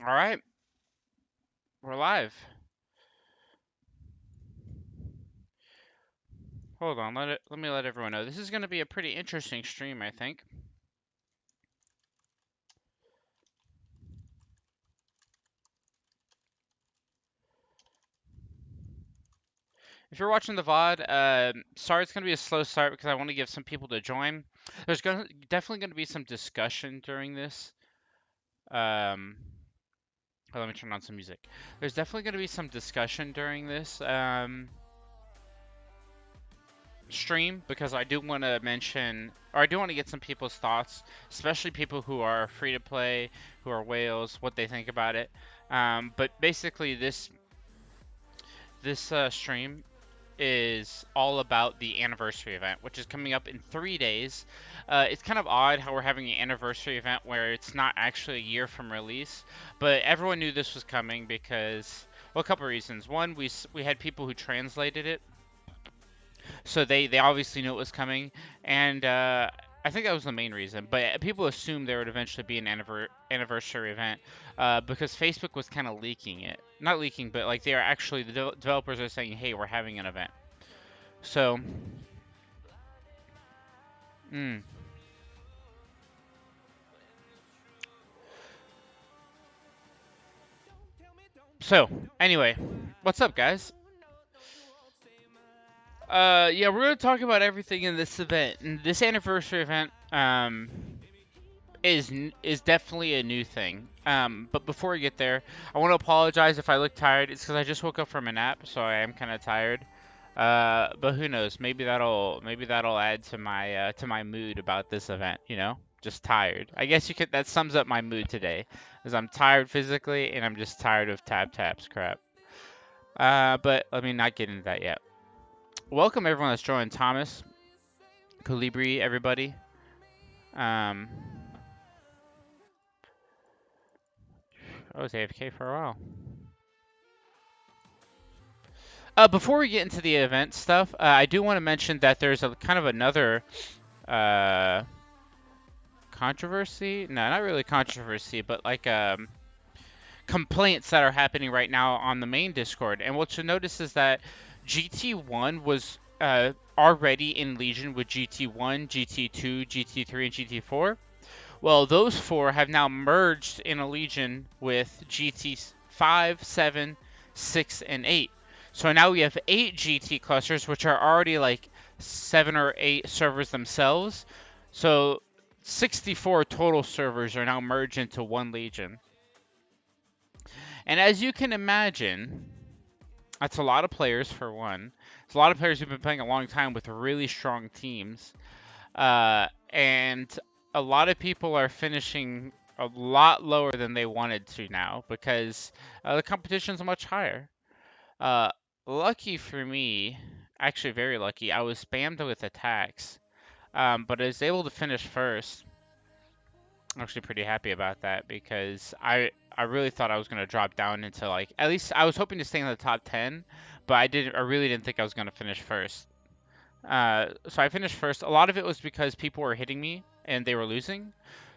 All right, we're live. Hold on, let me let everyone know. This is going to be a pretty interesting stream, I think. If you're watching the VOD, sorry it's going to be a slow start because I want to give some people to join. There's definitely going to be some discussion during this. Um, let me turn on some music. There's definitely going to be some discussion during this stream because I do want to mention, or I do want to get some people's thoughts, especially people who are free to play, who are whales, what they think about it. But basically, this stream is all about the anniversary event, which is coming up in 3 days. It's kind of odd how we're having an anniversary event where it's not actually a year from release, but everyone knew this was coming because, well, a couple of reasons. One, we had people who translated it, so they obviously knew it was coming, and I think that was the main reason. But people assumed there would eventually be an anniversary event because Facebook was kind of leaking it, not leaking, but like they are actually the developers are saying, hey, we're having an event. So, mm. So anyway, what's up, guys? Yeah, we're gonna talk about everything in this event. And this anniversary event, is definitely a new thing. But before we get there, I want to apologize if I look tired. It's because I just woke up from a nap, so I am kind of tired. But who knows? Maybe that'll add to my mood about this event. You know, just tired. I guess you could. That sums up my mood today, is I'm tired physically and I'm just tired of TapTap's crap. But let me not get into that yet. Welcome everyone that's joined. Thomas, Colibri, everybody. Um, I was AFK for a while. Before we get into the event stuff, I do want to mention that there's a kind of another uh, controversy. No, not really controversy, but like complaints that are happening right now on the main Discord. And what you'll notice is that GT1 was already in Legion with GT1, GT2, GT3, and GT4. Well, those four have now merged in a Legion with GT5, 7, 6, and 8. So now we have 8 GT clusters, which are already like 7 or 8 servers themselves. So 64 total servers are now merged into one Legion. And as you can imagine, that's a lot of players for one. It's a lot of players who've been playing a long time with really strong teams. And a lot of people are finishing a lot lower than they wanted to now because the competition's much higher. Uh, lucky for me, actually very lucky, I was spammed with attacks, but I was able to finish first. I'm actually pretty happy about that because I really thought I was gonna drop down into like at least I was hoping to stay in the top 10, but I really didn't think I was gonna finish first. So I finished first. A lot of it was because people were hitting me and they were losing.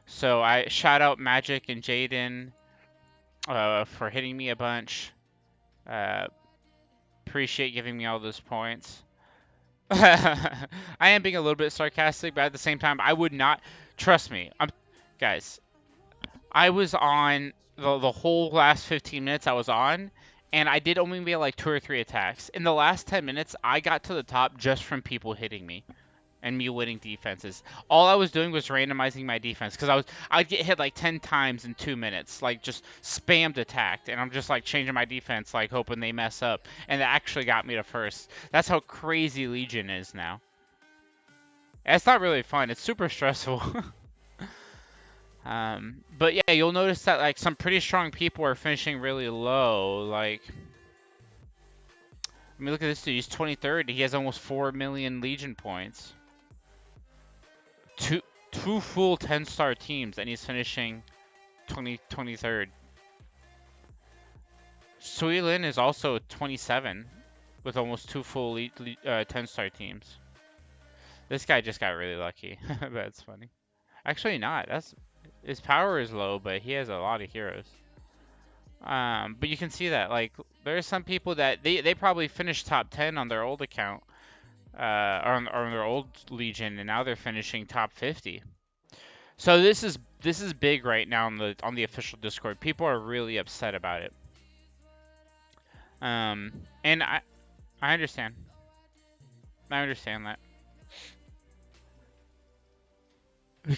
So I shout out Magic and Jaden for hitting me a bunch. Uh, appreciate giving me all those points. I am being a little bit sarcastic, but at the same time, I would not trust me. Guys. I was on the whole last 15 minutes. I was on, and I did only make like 2 or 3 attacks. In the last 10 minutes, I got to the top just from people hitting me and me winning defenses. All I was doing was randomizing my defense because I'd get hit like 10 times in 2 minutes, like just spammed attacked, and I'm just like changing my defense, like hoping they mess up, and it actually got me to first. That's how crazy Legion is now. It's not really fun. It's super stressful. But yeah, you'll notice that like some pretty strong people are finishing really low. Like, I mean, look at this dude. He's 23rd. He has almost 4 million Legion points. Two full 10-star teams, and he's finishing 23rd. Suilin is also 27 with almost 2 full 10-star teams. This guy just got really lucky. That's funny. Actually, not. His power is low, but he has a lot of heroes. But you can see that like there are some people that they probably finished top 10 on their old account, or on their old Legion, and now they're finishing top 50. So this is big right now on the official Discord. People are really upset about it. And I understand. I understand that.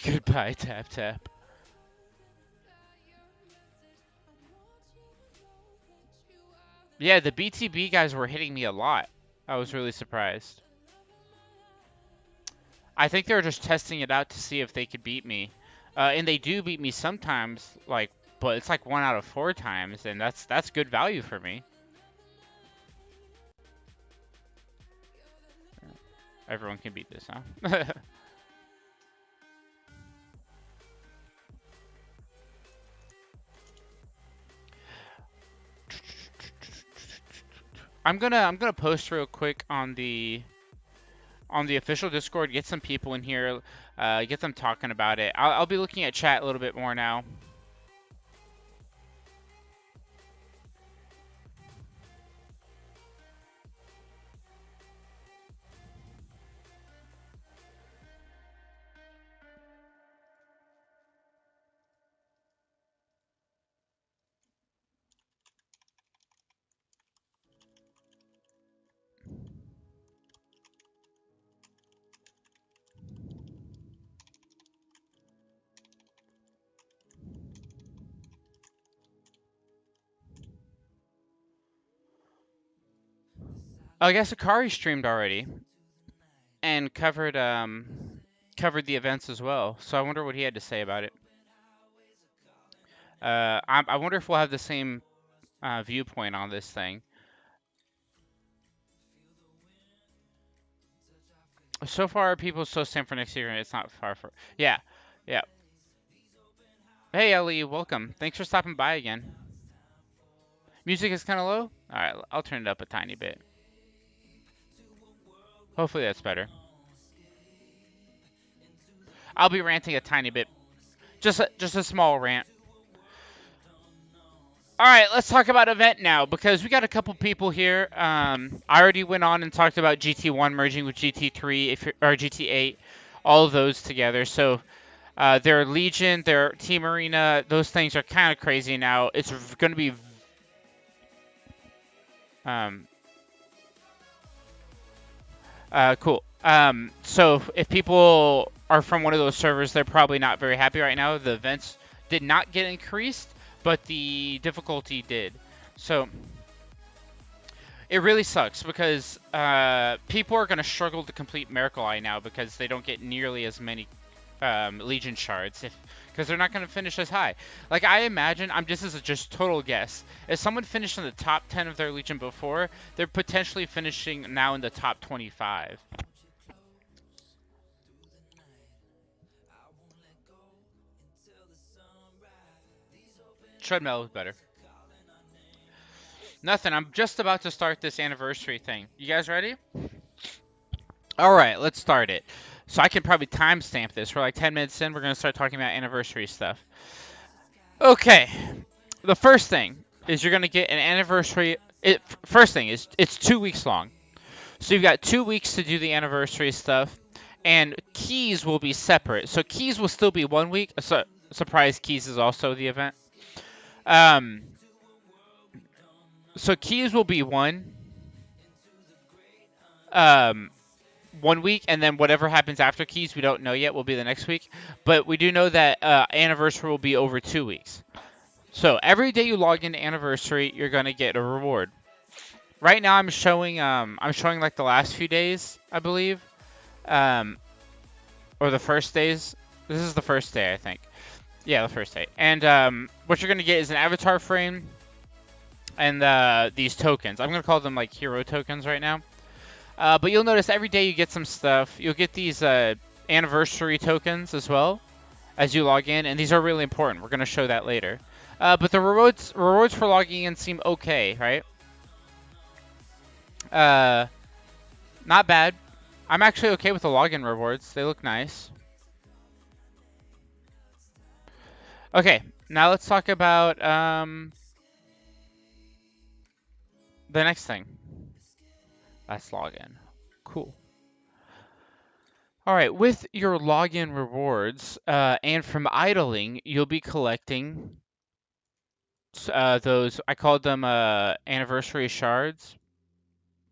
Goodbye, TapTap. Yeah, the BTB guys were hitting me a lot. I was really surprised. I think they were just testing it out to see if they could beat me. And they do beat me sometimes, like, but it's like 1 out of 4 times, and that's good value for me. Everyone can beat this, huh? I'm gonna post real quick on the official Discord. Get some people in here, get them talking about it. I'll be looking at chat a little bit more now. Oh, I guess Akari streamed already and covered the events as well. So I wonder what he had to say about it. I wonder if we'll have the same viewpoint on this thing. So far, people still stand for next year, and it's not far for. Yeah, yeah. Hey, Ellie, welcome. Thanks for stopping by again. Music is kind of low. All right, I'll turn it up a tiny bit. Hopefully that's better. I'll be ranting a tiny bit, just a small rant. All right, let's talk about event now because we got a couple people here. I already went on and talked about GT1 merging with GT3 or GT8, all of those together. So their Legion, their Team Arena, those things are kind of crazy now. It's going to be um, cool. So if people are from one of those servers, they're probably not very happy right now. The events did not get increased, but the difficulty did. So it really sucks because people are going to struggle to complete Miracle Eye now because they don't get nearly as many Legion shards because they're not going to finish as high. Like I imagine, this is just total guess. If someone finished in the top 10 of their Legion before, they're potentially finishing now in the top 25. Treadmill is better. Nothing. I'm just about to start this anniversary thing. You guys ready? All right, let's start it. So I can probably timestamp this. We're like 10 minutes in. We're going to start talking about anniversary stuff. Okay. The first thing is you're going to get an anniversary. First thing is it's 2 weeks long. So you've got 2 weeks to do the anniversary stuff. And keys will be separate. So keys will still be 1 week. Surprise keys is also the event. So keys will be um, 1 week, and then whatever happens after keys, we don't know yet. Will be the next week, but we do know that anniversary will be over 2 weeks. So every day you log into anniversary, you're gonna get a reward. Right now, I'm showing like the last few days, I believe, um, or the first days. This is the first day, I think. Yeah, the first day. And what you're gonna get is an avatar frame and these tokens. I'm gonna call them like hero tokens right now. But you'll notice every day you get some stuff. You'll get these anniversary tokens as well as you log in, and these are really important. We're going to show that later. But the rewards for logging in seem okay, right? Not bad. I'm actually okay with the login rewards. They look nice. Okay, now let's talk about the next thing. Let's log in. Cool. All right, with your login rewards and from idling, you'll be collecting those. I called them anniversary shards,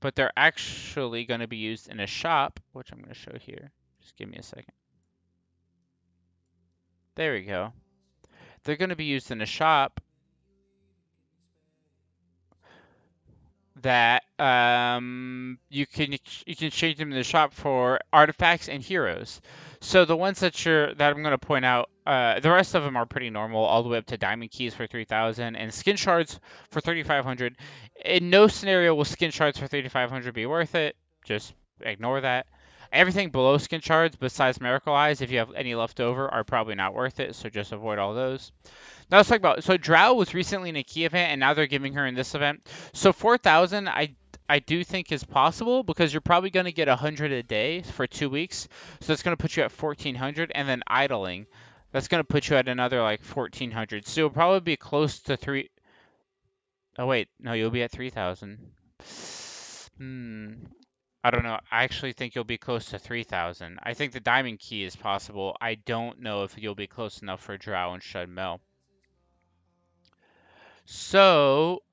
but they're actually going to be used in a shop, which I'm going to show here. Just give me a second. There we go. They're going to be used in a shop that you can change them in the shop for artifacts and heroes. So the ones that I'm going to point out, the rest of them are pretty normal, all the way up to diamond keys for 3,000 and skin shards for 3,500. In no scenario will skin shards for 3,500 be worth it. Just ignore that. Everything below skin shards, besides miracle eyes, if you have any left over, are probably not worth it. So just avoid all those. Now let's talk about, so Drow was recently in a key event and now they're giving her in this event. So 4,000 I do think is possible because you're probably going to get 100 a day for 2 weeks. So that's going to put you at 1,400, and then idling. That's going to put you at another like 1,400. So you'll probably be close to 3. Oh wait, no, you'll be at 3,000. Hmm. I don't know. I actually think you'll be close to 3,000. I think the diamond key is possible. I don't know if you'll be close enough for Drow and Shud Mel. So,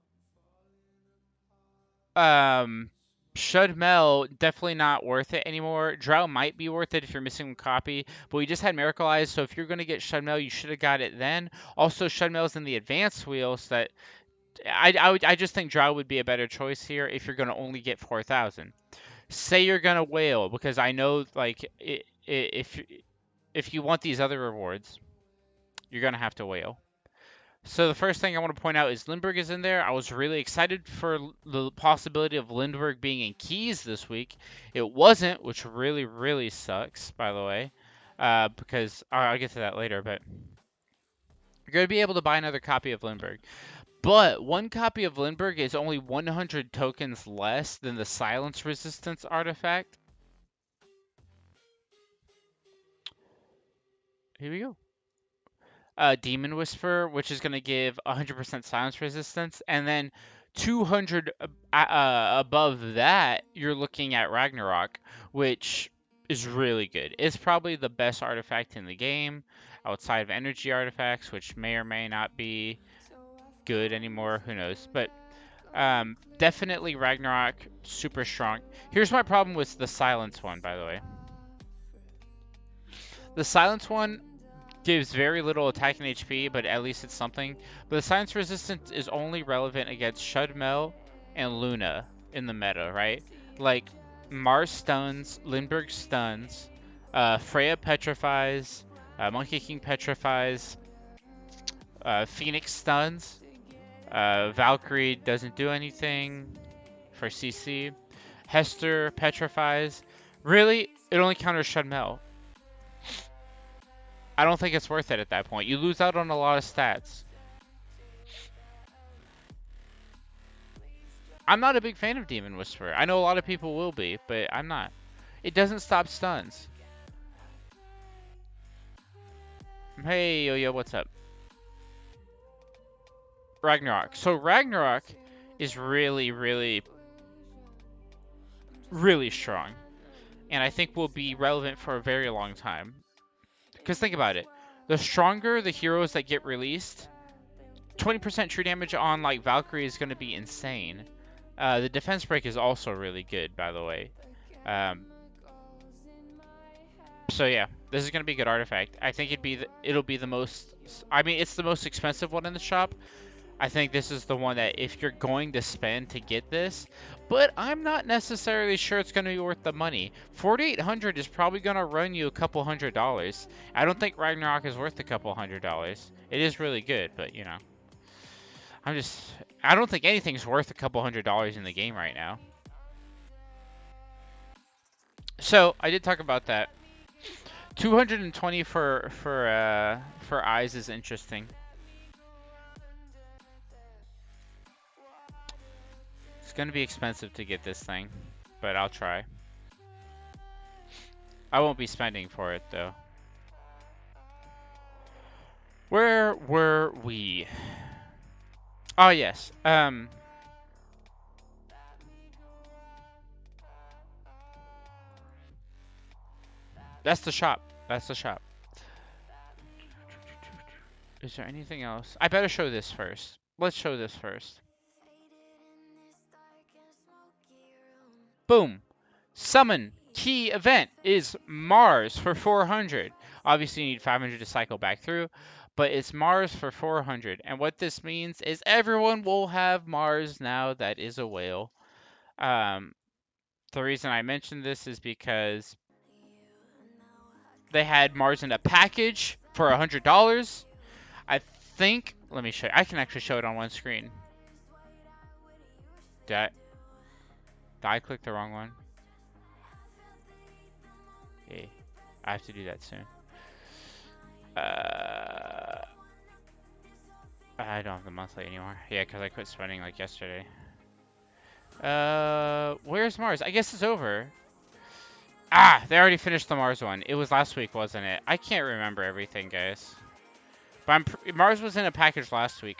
um, Shud Mel, definitely not worth it anymore. Drow might be worth it if you're missing one copy, but we just had Miracle Eyes, so if you're going to get Shud Mel, you should have got it then. Also, Shud Mel's in the advanced wheel, so that I just think Drow would be a better choice here if you're going to only get 4,000. Say you're going to whale, because I know, like, if you want these other rewards, you're going to have to whale. So the first thing I want to point out is Lindbergh is in there. I was really excited for the possibility of Lindbergh being in keys this week. It wasn't, which really, really sucks, by the way, because I'll get to that later, but you're going to be able to buy another copy of Lindbergh. But one copy of Lindbergh is only 100 tokens less than the Silence Resistance artifact. Here we go. Demon Whisper, which is going to give 100% silence resistance, and then 200 above that, you're looking at Ragnarok, which is really good. It's probably the best artifact in the game, outside of energy artifacts, which may or may not be good anymore. Who knows? But definitely Ragnarok, super strong. Here's my problem with the silence one, by the way. The silence one gives very little attack and HP, but at least it's something. But the Silence Resistance is only relevant against Shud Mel and Luna in the meta, right? Like, Mars stuns, Lindbergh stuns, Freya petrifies, Monkey King petrifies, Phoenix stuns, Valkyrie doesn't do anything for CC, Hester petrifies. Really, it only counters Shud Mel. I don't think it's worth it at that point. You lose out on a lot of stats. I'm not a big fan of Demon Whisperer. I know a lot of people will be, but I'm not. It doesn't stop stuns. Hey, yo, what's up? Ragnarok. So Ragnarok is really, really, really strong. And I think will be relevant for a very long time. Because think about it. The stronger the heroes that get released, 20% true damage on like Valkyrie is going to be insane. The defense break is also really good, by the way. So yeah, this is going to be a good artifact. I think it'll be the most. I mean, it's the most expensive one in the shop. I think this is the one that if you're going to spend to get this, but I'm not necessarily sure it's going to be worth the money. 4,800 is probably going to run you a couple $100. I don't think Ragnarok is worth a couple $100. It is really good, but you know, I don't think anything's worth a couple $100 in the game right now. So I did talk about that. 220 for eyes is interesting. It's gonna be expensive to get this thing, but I'll try. I won't be spending for it though. Where were we? Oh yes. That's the shop. That's the shop. Is there anything else? I better show this first. Let's show this first. Boom. Summon key event is Mars for 400. Obviously, you need 500 to cycle back through, but it's Mars for 400. And what this means is everyone will have Mars now that is a whale. The reason I mentioned this is because they had Mars in a package for $100. I think, let me show you. I can actually show it on one screen. Did I click the wrong one? Okay, I have to do that soon. I don't have the monthly anymore. Yeah, because I quit spending like yesterday. Where's Mars? I guess it's over. Ah, they already finished the Mars one. It was last week, wasn't it? I can't remember everything, guys. But Mars was in a package last week.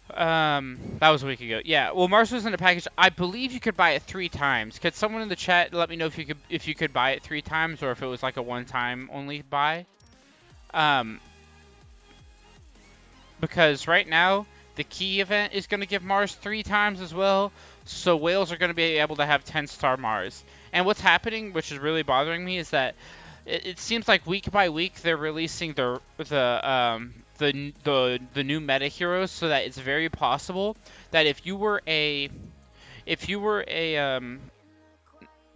That was a week ago. Yeah, well, Mars was in a package. I believe you could buy it 3 times. Could someone in the chat let me know if you could buy it 3 times or if it was like a one-time only buy? Because right now the key event is going to give Mars 3 times as well. So whales are going to be able to have 10-star Mars. And what's happening, which is really bothering me, is that it seems like week by week they're releasing the new meta heroes, so that it's very possible that if you were a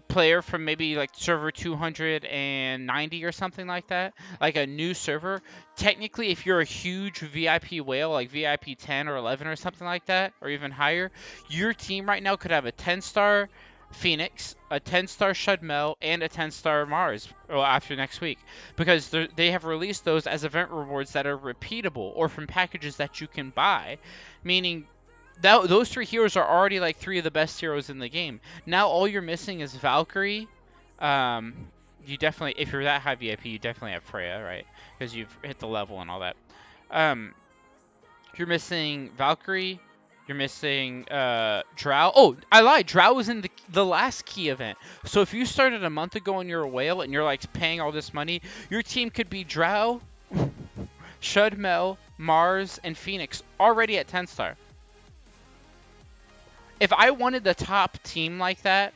player from maybe like server 290 or something like that, like a new server, technically if you're a huge VIP whale, like VIP 10 or 11 or something like that, or even higher, your team right now could have a 10-star Phoenix, a 10-star Shudmel, and a 10-star Mars after next week, because they have released those as event rewards that are repeatable or from packages that you can buy, meaning those 3 heroes are already like 3 of the best heroes in the game. Now all you're missing is Valkyrie. You definitely, if you're that high VIP, you definitely have Freya, right? Because you've hit the level and all that. You're missing Valkyrie. You're missing Drow. Oh, I lied. Drow was in the last key event. So if you started a month ago and you're a whale and you're like paying all this money, your team could be Drow, Shudmel, Mars, and Phoenix already at 10-star. If I wanted the top team like that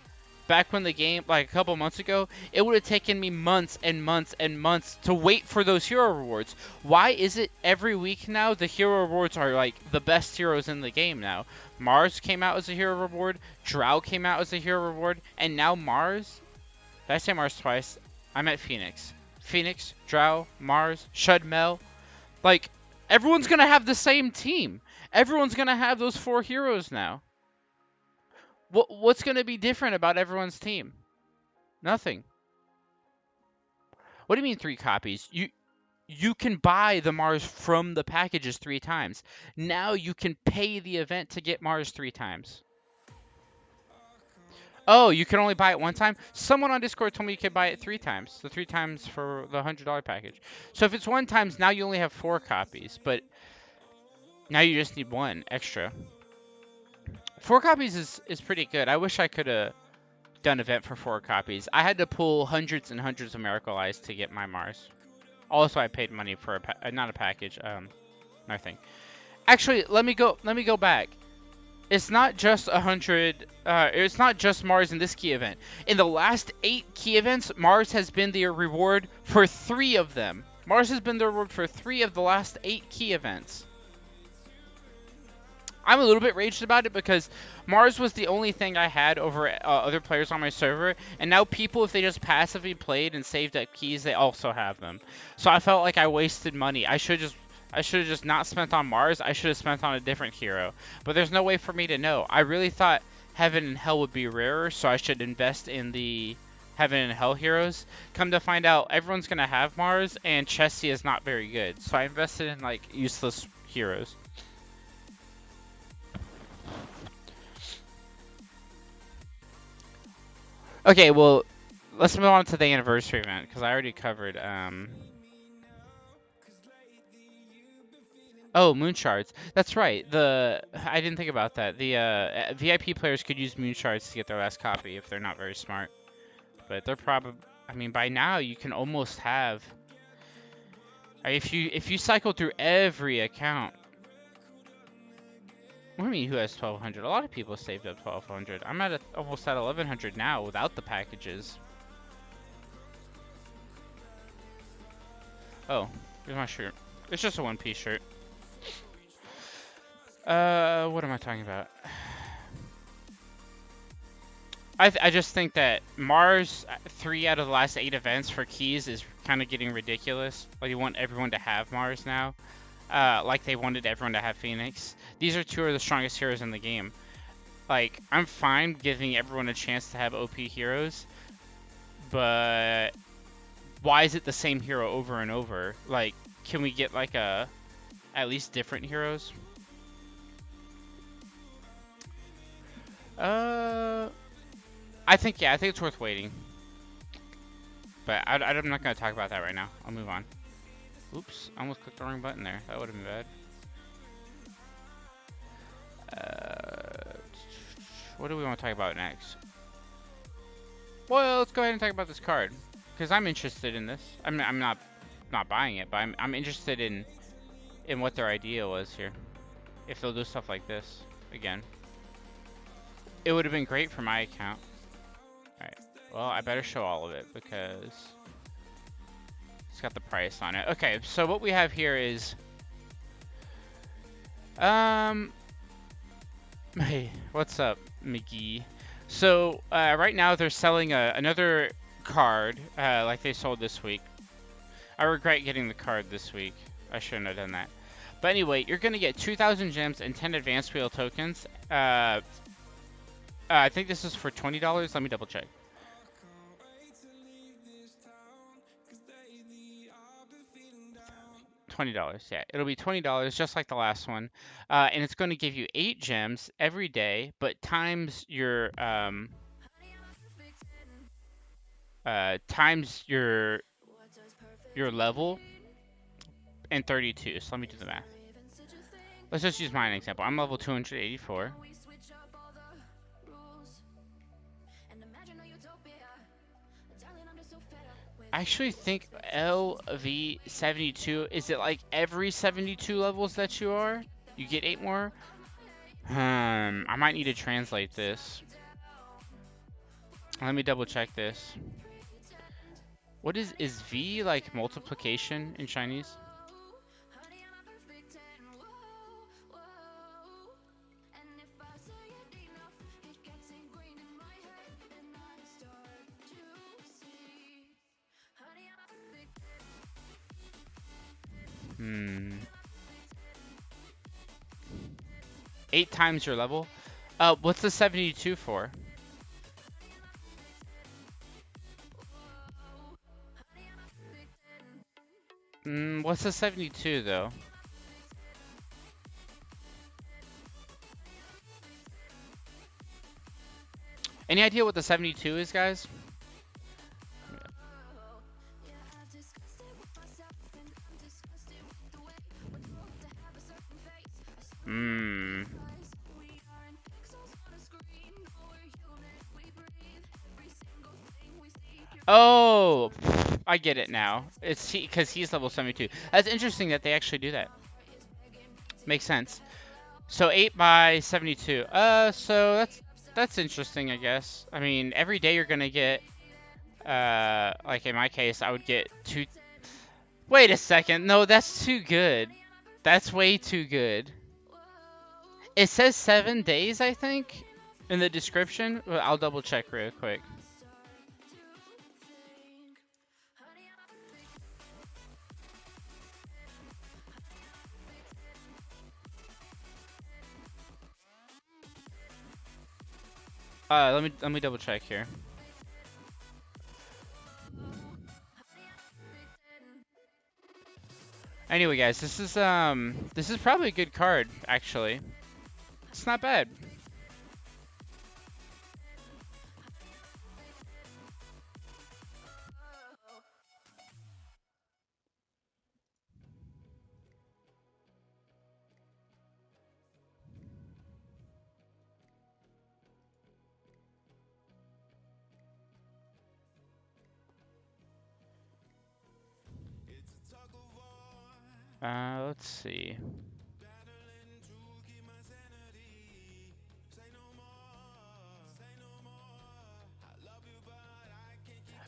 back when the game, like a couple months ago, it would have taken me months and months and months to wait for those hero rewards. Why is it every week now the hero rewards are like the best heroes in the game now? Mars came out as a hero reward, Drow came out as a hero reward, and now Mars? Did I say Mars twice? I meant Phoenix. Phoenix, Drow, Mars, Shudmel. Like, everyone's going to have the same team. Everyone's going to have those 4 heroes now. What's going to be different about everyone's team? Nothing. What do you mean 3 copies? You can buy the Mars from the packages 3 times. Now you can pay the event to get Mars 3 times. Oh, you can only buy it 1 time? Someone on Discord told me you could buy it 3 times. The 3 times for the $100 package. So if it's 1 times, now you only have 4 copies. But now you just need 1 extra. 4 copies is pretty good. I wish I could have done event for 4 copies. I had to pull hundreds and hundreds of Miracle Eyes to get my Mars. Also, I paid money for not a package, another thing. Actually, let me go back. It's not just 100. It's not just Mars in this key event. In the last 8 key events, Mars has been the reward for 3 of them. Mars has been the reward for 3 of the last 8 key events. I'm a little bit raged about it because Mars was the only thing I had over other players on my server, and now people, if they just passively played and saved up keys, they also have them. So I felt like I wasted money. I should have just not spent on Mars. I should have spent on a different hero. But there's no way for me to know. I really thought Heaven and Hell would be rarer, so I should invest in the Heaven and Hell heroes. Come to find out, everyone's gonna have Mars, and Chessie is not very good. So I invested in like useless heroes. Okay, well, let's move on to the anniversary event, because I already covered, Oh, Moon Shards. That's right. I didn't think about that. The VIP players could use Moon Shards to get their last copy if they're not very smart. but they're probably. I mean, by now you can almost have. If you cycle through every account. What do you mean who has 1,200? A lot of people saved up 1,200. I'm at almost at 1,100 now without the packages. Oh, here's my shirt. It's just a one-piece shirt. What am I talking about? I just think that Mars 3 out of the last 8 events for keys is kind of getting ridiculous. Like you want everyone to have Mars now, like they wanted everyone to have Phoenix. These are 2 of the strongest heroes in the game. Like I'm fine giving everyone a chance to have OP heroes, but why is it the same hero over and over? Like, can we get like at least different heroes? I think it's worth waiting. But I'm not gonna talk about that right now. I'll move on. Oops, I almost clicked the wrong button there. That would have been bad. What do we want to talk about next? Well, let's go ahead and talk about this card because I'm interested in this. I'm not buying it, but I'm interested in what their idea was here. If they'll do stuff like this again, it would have been great for my account. All right. Well, I better show all of it because it's got the price on it. Okay, so what we have here is hey, what's up, McGee? So right now they're selling another card like they sold this week. I regret getting the card this week. I shouldn't have done that. But anyway, you're going to get 2,000 gems and 10 advanced wheel tokens. I think this is for $20. Let me double check. $20, yeah. It'll be $20 just like the last one. And it's going to give you 8 gems every day, but times your level and 32. So let me do the math. Let's just use mine example. I'm level 284. I actually think LV72, is it like every 72 levels that you are? You get 8 more? I might need to translate this. Let me double check this. What is V like multiplication in Chinese? Hmm. 8 times your level? What's the 72 for? What's the 72 though? Any idea what the 72 is, guys? Oh, I get it now. It's because he's level 72. That's interesting that they actually do that. Makes sense. So 8 by 72. So that's interesting, I guess. I mean, every day you're gonna get, like in my case, I would get 2. Wait a second. No, that's too good. That's way too good. It says 7 days, I think, in the description. Well, I'll double check real quick. Let me double check here. Anyway, guys, this is probably a good card, actually. It's not bad. Let's see.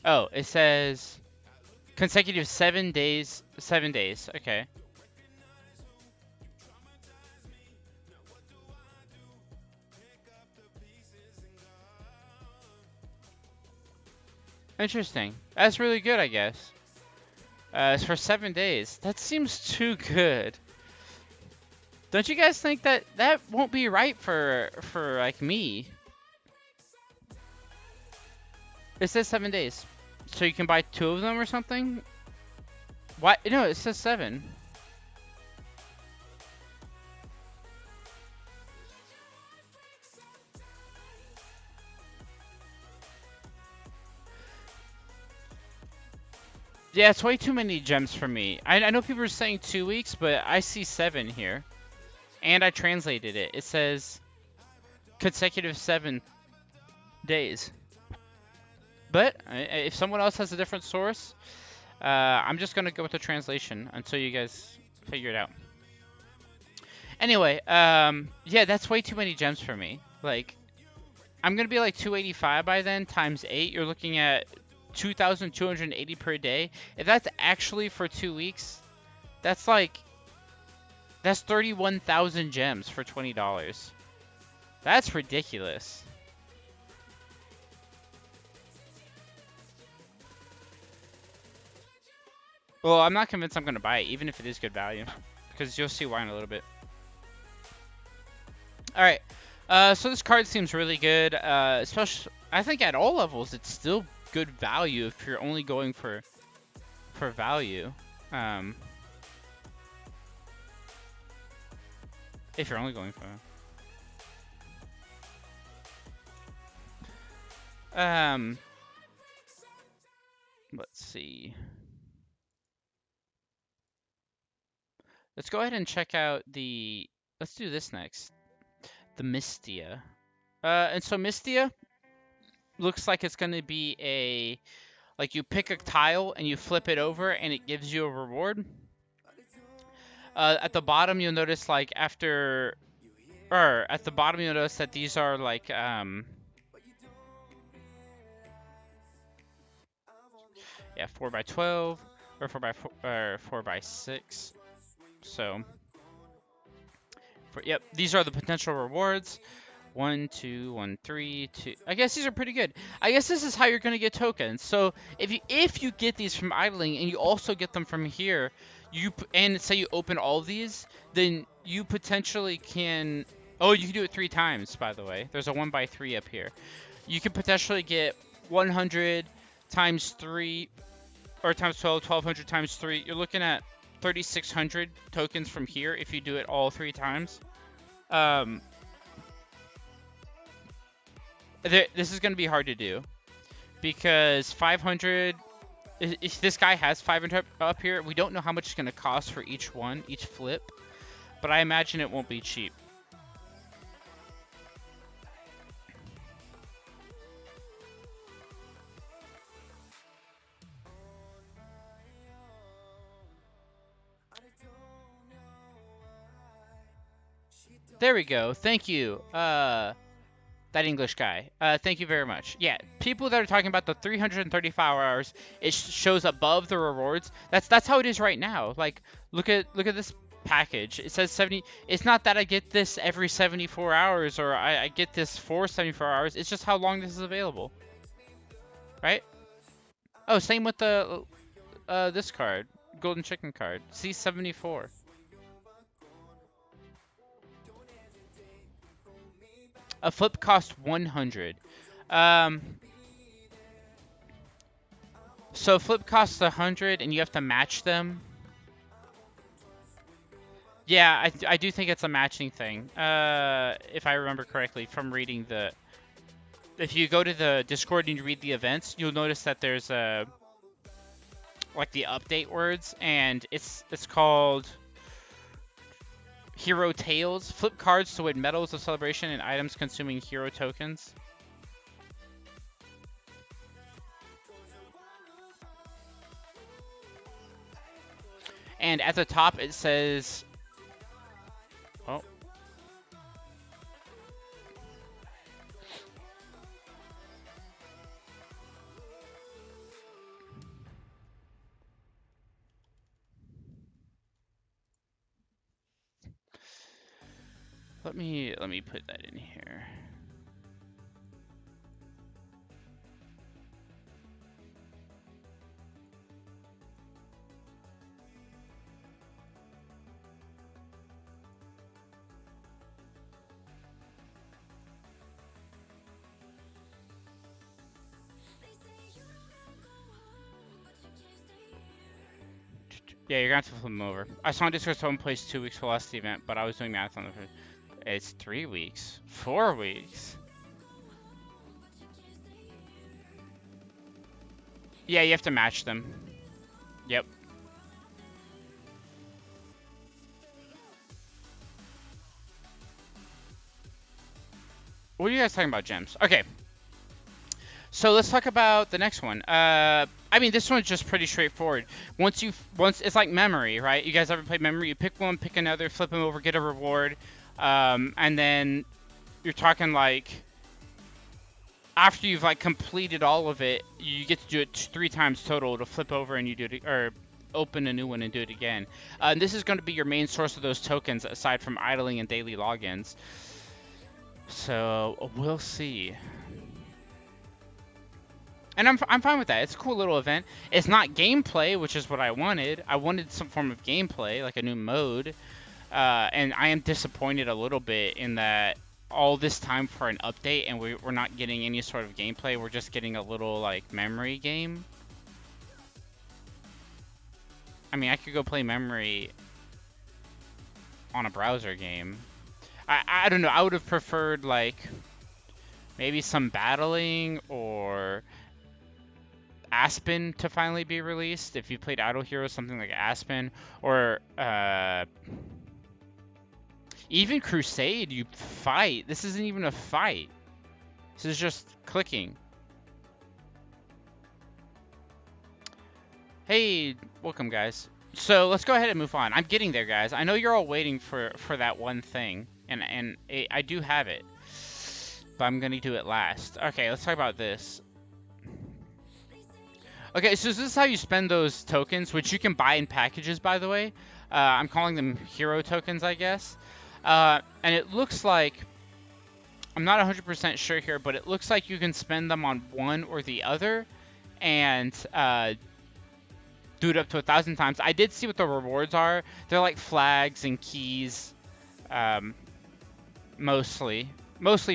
Oh, it says consecutive 7 days. 7 days. Okay. Interesting. That's really good, I guess. It's for 7 days. That seems too good. Don't you guys think that that won't be right for like me? It says 7 days, so you can buy 2 of them or something. Why? No, it says 7. Yeah, it's way too many gems for me. I know people are saying 2 weeks, but I see 7 here, and I translated it. It says consecutive 7 days. But if someone else has a different source, I'm just gonna go with the translation until you guys figure it out. Anyway, yeah, that's way too many gems for me. Like, I'm gonna be like 285 by then times 8. You're looking at 2,280 per day. If that's actually for 2 weeks, that's like that's 31,000 gems for $20. That's ridiculous. Well, I'm not convinced I'm gonna buy it, even if it is good value, because you'll see why in a little bit. All right. So this card seems really good, especially I think at all levels it's still good value if you're only going for value. Um, if you're only going for let's see. Let's go ahead and check out the. Let's do this next. The Mystia. And so Mystia looks like it's going to be a like you pick a tile and you flip it over and it gives you a reward. At the bottom you'll notice like after or at the bottom you'll notice that these are like yeah 4x12 or 4x4 or 4x6. So yep, these are the potential rewards. 1, 2, 1, 3, 2. I guess these are pretty good. I guess this is how you're gonna get tokens. So if you get these from idling and you also get them from here, and say you open all these, then you potentially can. Oh, you can do it 3 times. By the way, there's a 1x3 up here. You can potentially get 100 times 3 or times 12, 1200 times 3. You're looking at 3,600 tokens from here if you do it all 3 times. This is going to be hard to do because 500. If this guy has 500 up here, we don't know how much it's going to cost for each one, each flip, but I imagine it won't be cheap. There we go. Thank you. That English guy. Thank you very much. Yeah, people that are talking about the 335 hours, it shows above the rewards. That's how it is right now. Like, look at this package. It says 70. It's not that I get this every 74 hours or I get this for 74 hours. It's just how long this is available. Right? Oh, same with the this card, golden chicken card, C74. A flip costs 100. So flip costs 100, and you have to match them. Yeah, I do think it's a matching thing. If I remember correctly from reading the. If you go to the Discord and you read the events, you'll notice that there's a like the update words, and it's called Hero Tales. Flip cards to win medals of celebration and items consuming hero tokens. And at the top it says, oh, let me put that in here. Yeah, you're gonna have to flip them over. I saw on Discord someone plays 2 weeks for the last event, but I was doing math on the. It's 3 weeks, 4 weeks. Yeah, you have to match them. Yep. What are you guys talking about, gems? Okay. So let's talk about the next one. I mean, this one's just pretty straightforward. Once it's like memory, right? You guys ever played memory? You pick one, pick another, flip them over, get a reward, and then you're talking like after you've like completed all of it, you get to do it 3 times total to flip over and you do it, or open a new one and do it again. And this is going to be your main source of those tokens aside from idling and daily logins. So we'll see. And I'm fine with that. It's a cool little event. It's not gameplay, which is what I wanted. I wanted some form of gameplay, like a new mode. And I am disappointed a little bit in that all this time for an update and we're not getting any sort of gameplay. We're just getting a little, like, memory game. I mean, I could go play memory on a browser game. I don't know. I would have preferred, like, maybe some battling or Aspen to finally be released. If you played Idle Heroes, something like Aspen, or even Crusade, you fight. This isn't even a fight. This is just clicking. Hey, welcome guys. So let's go ahead and move on. I'm getting there, guys. I know you're all waiting for that one thing, and I do have it, but I'm gonna do it last. Okay, let's talk about this. Okay, so this is how you spend those tokens, which you can buy in packages, by the way. I'm calling them hero tokens, I guess. And it looks like, I'm not 100% sure here, but it looks like you can spend them on one or the other, and do it up to 1,000 times. I did see what the rewards are. They're like flags and keys, mostly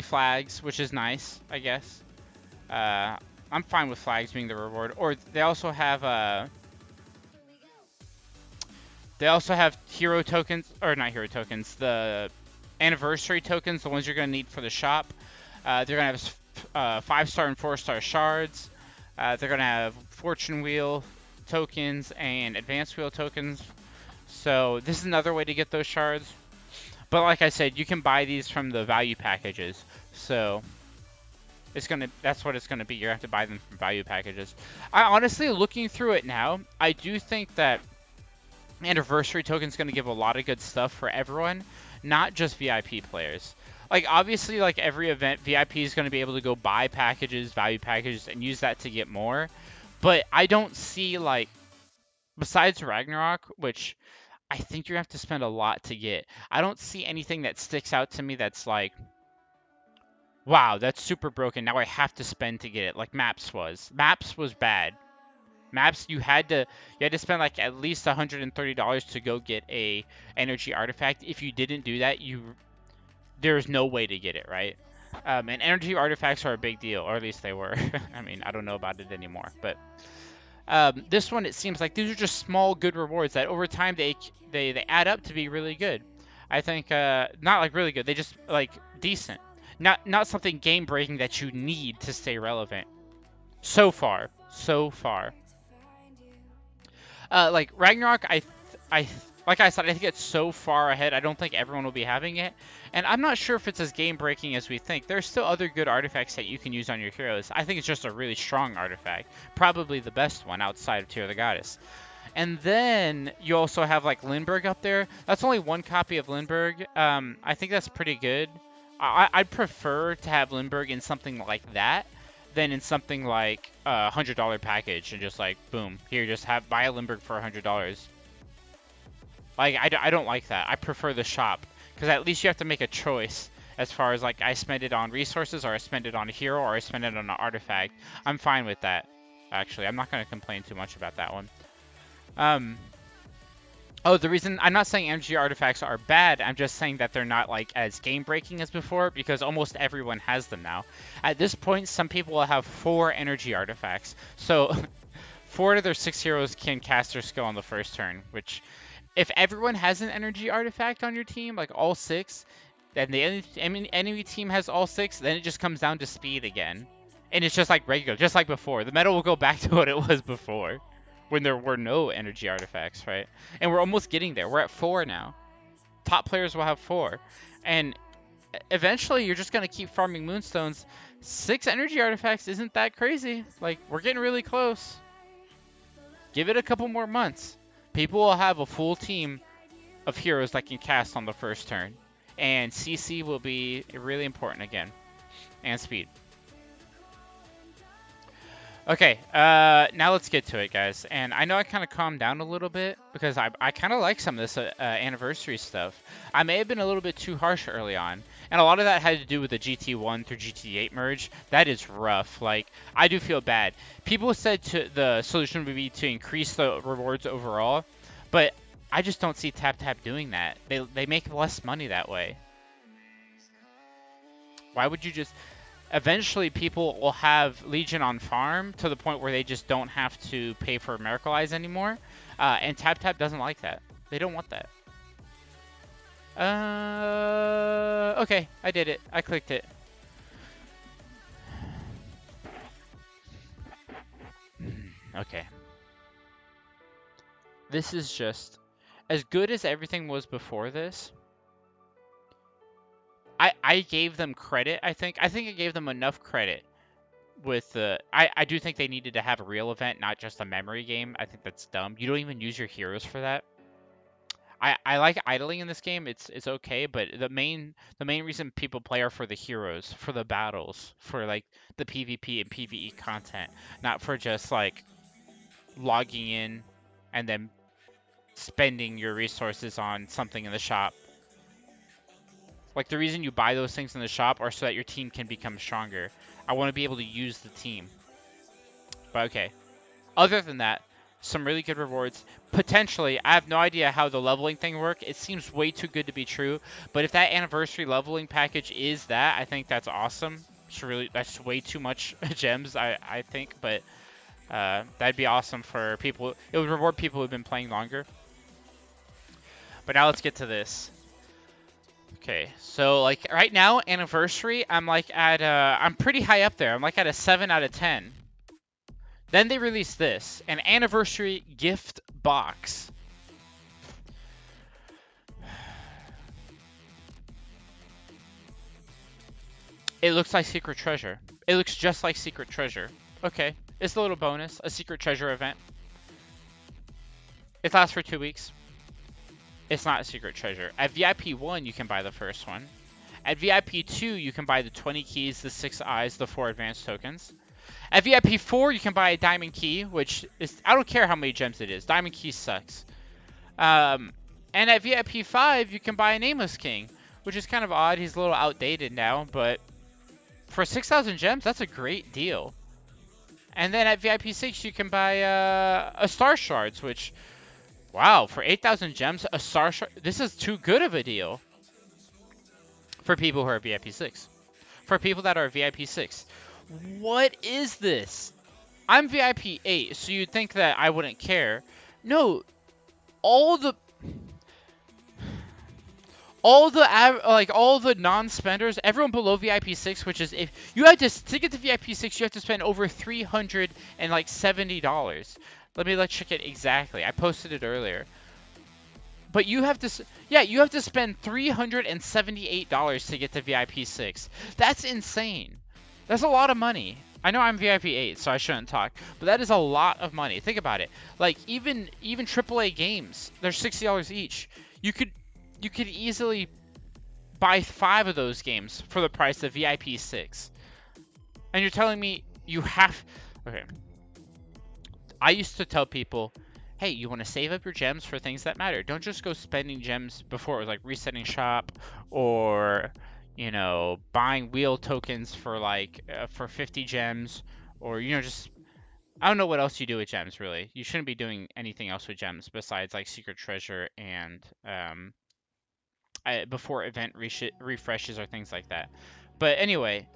flags, which is nice, I guess. I'm fine with flags being the reward. Or they also have hero tokens, or not hero tokens, the anniversary tokens, the ones you're gonna need for the shop. They're gonna have 5-star and 4-star shards. They're gonna have fortune wheel tokens and advanced wheel tokens. So this is another way to get those shards. But like I said, you can buy these from the value packages. So that's what it's gonna be. You have to buy them from value packages. I honestly, looking through it now, I do think that anniversary token is gonna give a lot of good stuff for everyone, not just VIP players. Like obviously, like every event, VIP is gonna be able to go buy packages, value packages, and use that to get more. But I don't see, like, besides Ragnarok, which I think you have to spend a lot to get, I don't see anything that sticks out to me that's like, wow, that's super broken. Now I have to spend to get it. Like Maps was. Maps was bad. Maps, you had to spend like at least $130 to go get a energy artifact. If you didn't do that, there's no way to get it, right? And energy artifacts are a big deal, or at least they were. I mean, I don't know about it anymore, but this one, it seems like these are just small good rewards that over time they add up to be really good. I think not like really good, they just like decent. Not something game breaking that you need to stay relevant. So far. Like Ragnarok, like I said, I think it's so far ahead. I don't think everyone will be having it, and I'm not sure if it's as game breaking as we think. There's still other good artifacts that you can use on your heroes. I think it's just a really strong artifact, probably the best one outside of Tear of the Goddess. And then you also have like Lindbergh up there. That's only one copy of Lindbergh. I think that's pretty good. I'd prefer to have Lindbergh in something like that than in something like a $100 package and just like boom, here, just buy a Lindbergh for $100. Like I don't like that. I prefer the shop because at least you have to make a choice as far as like I spend it on resources or I spend it on a hero or I spend it on an artifact. I'm fine with that. Actually, I'm not going to complain too much about that one. Oh, the reason I'm not saying energy artifacts are bad, I'm just saying that they're not like as game breaking as before because almost everyone has them now. At this point, some people will have 4 energy artifacts. So 4 of their 6 heroes can cast their skill on the first turn, which if everyone has an energy artifact on your team, like all 6, then the enemy team has all 6, then it just comes down to speed again. And it's just like regular, just like before. The meta will go back to what it was before, when there were no energy artifacts, right? And we're almost getting there. We're at 4 now. Top players will have 4. And eventually, you're just going to keep farming moonstones. 6 energy artifacts isn't that crazy. Like, we're getting really close. Give it a couple more months. People will have a full team of heroes that can cast on the first turn. And CC will be really important again. And speed. Okay, now let's get to it, guys. And I know I kind of calmed down a little bit because I kind of like some of this anniversary stuff. I may have been a little bit too harsh early on. And a lot of that had to do with the GT1 through GT8 merge. That is rough. Like, I do feel bad. People said the solution would be to increase the rewards overall. But I just don't see TapTap doing that. They make less money that way. Why would you just... Eventually, people will have Legion on farm to the point where they just don't have to pay for Miracle Eyes anymore. And TapTap doesn't like that. They don't want that. Okay, I did it. I clicked it. Okay. This is just... As good as everything was before this... I gave them credit, I think. I think I gave them enough credit with the... I do think they needed to have a real event, not just a memory game. I think that's dumb. You don't even use your heroes for that. I like idling in this game. It's okay, but the main reason people play are for the heroes, for the battles, for like the PvP and PvE content, not for just like logging in and then spending your resources on something in the shop. Like, the reason you buy those things in the shop are so that your team can become stronger. I want to be able to use the team. But okay. Other than that, some really good rewards. Potentially, I have no idea how the leveling thing works. It seems way too good to be true. But if that anniversary leveling package is that, I think that's awesome. That's way too much gems, I think. But that'd be awesome for people. It would reward people who've been playing longer. But now let's get to this. Okay, so like right now, anniversary, I'm like at I'm pretty high up there. I'm like at a 7 out of 10. Then they released this, an anniversary gift box. It looks like Secret Treasure. It looks just like Secret Treasure. Okay, it's a little bonus, a Secret Treasure event. It lasts for 2 weeks. It's not a Secret Treasure. At VIP 1, you can buy the first one. At VIP 2, you can buy the 20 keys, the 6 eyes, the 4 advanced tokens. At VIP 4, you can buy a diamond key, which is... I don't care how many gems it is. Diamond key sucks. And at VIP 5, you can buy a Nameless King, which is kind of odd. He's a little outdated now, but for 6,000 gems, that's a great deal. And then at VIP 6, you can buy a Star Shards, which... Wow, for 8,000 gems, a Star Shard... This is too good of a deal. For people who are VIP 6. For people that are VIP 6. What is this? I'm VIP 8, so you'd think that I wouldn't care. No, all the non-spenders, everyone below VIP 6, which is, if you had to get to VIP 6, you have to spend over $370. Let me check it exactly. I posted it earlier. But you have to spend $378 to get to VIP 6. That's insane. That's a lot of money. I know I'm VIP 8, so I shouldn't talk, but that is a lot of money. Think about it. Like even AAA games, they're $60 each. You could easily buy 5 of those games for the price of VIP 6. And you're telling me you have... Okay. I used to tell people, hey, you want to save up your gems for things that matter. Don't just go spending gems before it was like resetting shop or, you know, buying wheel tokens for like for 50 gems or, you know, just I don't know what else you do with gems really. You shouldn't be doing anything else with gems besides like secret treasure and before event refreshes or things like that. But anyway,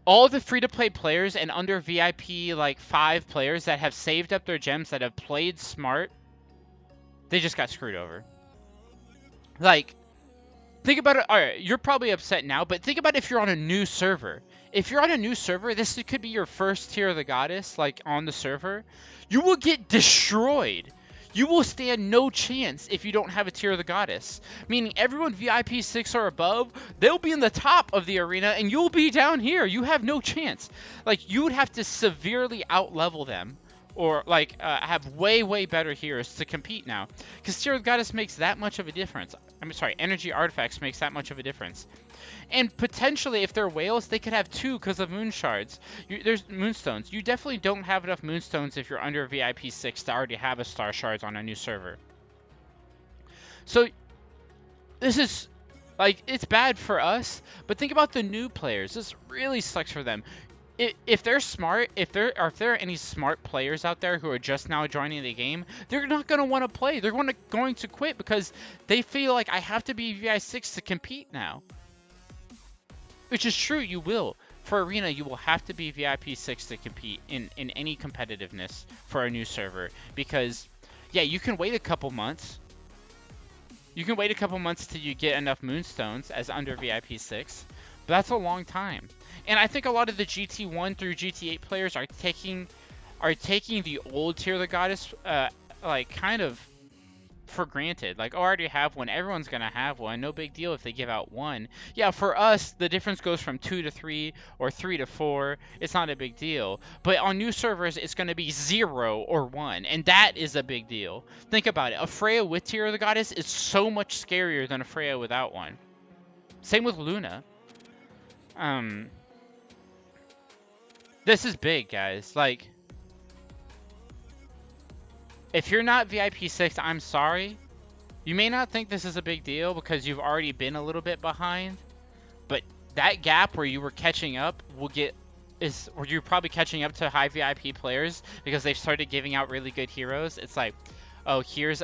all the free-to-play players and under VIP like 5 players that have saved up their gems that have played smart, they just got screwed over. Like, think about it. All right, you're probably upset now, but think about if you're on a new server. If you're on a new server, this could be your first tier of the goddess, like on the server. You will get destroyed. You will stand no chance if you don't have a tier of the goddess. Meaning everyone VIP 6 or above, they'll be in the top of the arena and you'll be down here. You have no chance. Like, you would have to severely outlevel them. Or, like, have way, way better heroes to compete now. Because tier of the goddess makes that much of a difference. I'm sorry, energy artifacts makes that much of a difference. And potentially, if they're whales, they could have 2 because of moon shards. There's moonstones. You definitely don't have enough moonstones if you're under VIP 6 to already have a star shards on a new server. So, this is, like, it's bad for us, but think about the new players. This really sucks for them. If they're smart, if there are any smart players out there who are just now joining the game, they're not going to want to play. They're going to quit because they feel like I have to be VIP 6 to compete now. Which is true, you will. For Arena, you will have to be VIP 6 to compete in any competitiveness for a new server. Because, yeah, you can wait a couple months. You can wait a couple months till you get enough moonstones as under VIP 6. But that's a long time. And I think a lot of the GT1 through GT8 players are taking the old tier of the goddess, like, kind of for granted. Like, oh, I already have one. Everyone's going to have one. No big deal if they give out one. Yeah, for us, the difference goes from 2 to 3 or 3 to 4. It's not a big deal. But on new servers, it's going to be 0 or 1. And that is a big deal. Think about it. A Freya with tier of the goddess is so much scarier than a Freya without one. Same with Luna. This is big, guys. Like, if you're not VIP 6, I'm sorry. You may not think this is a big deal because you've already been a little bit behind, but that gap where you were catching up where you're probably catching up to high VIP players because they've started giving out really good heroes. It's like, oh, here's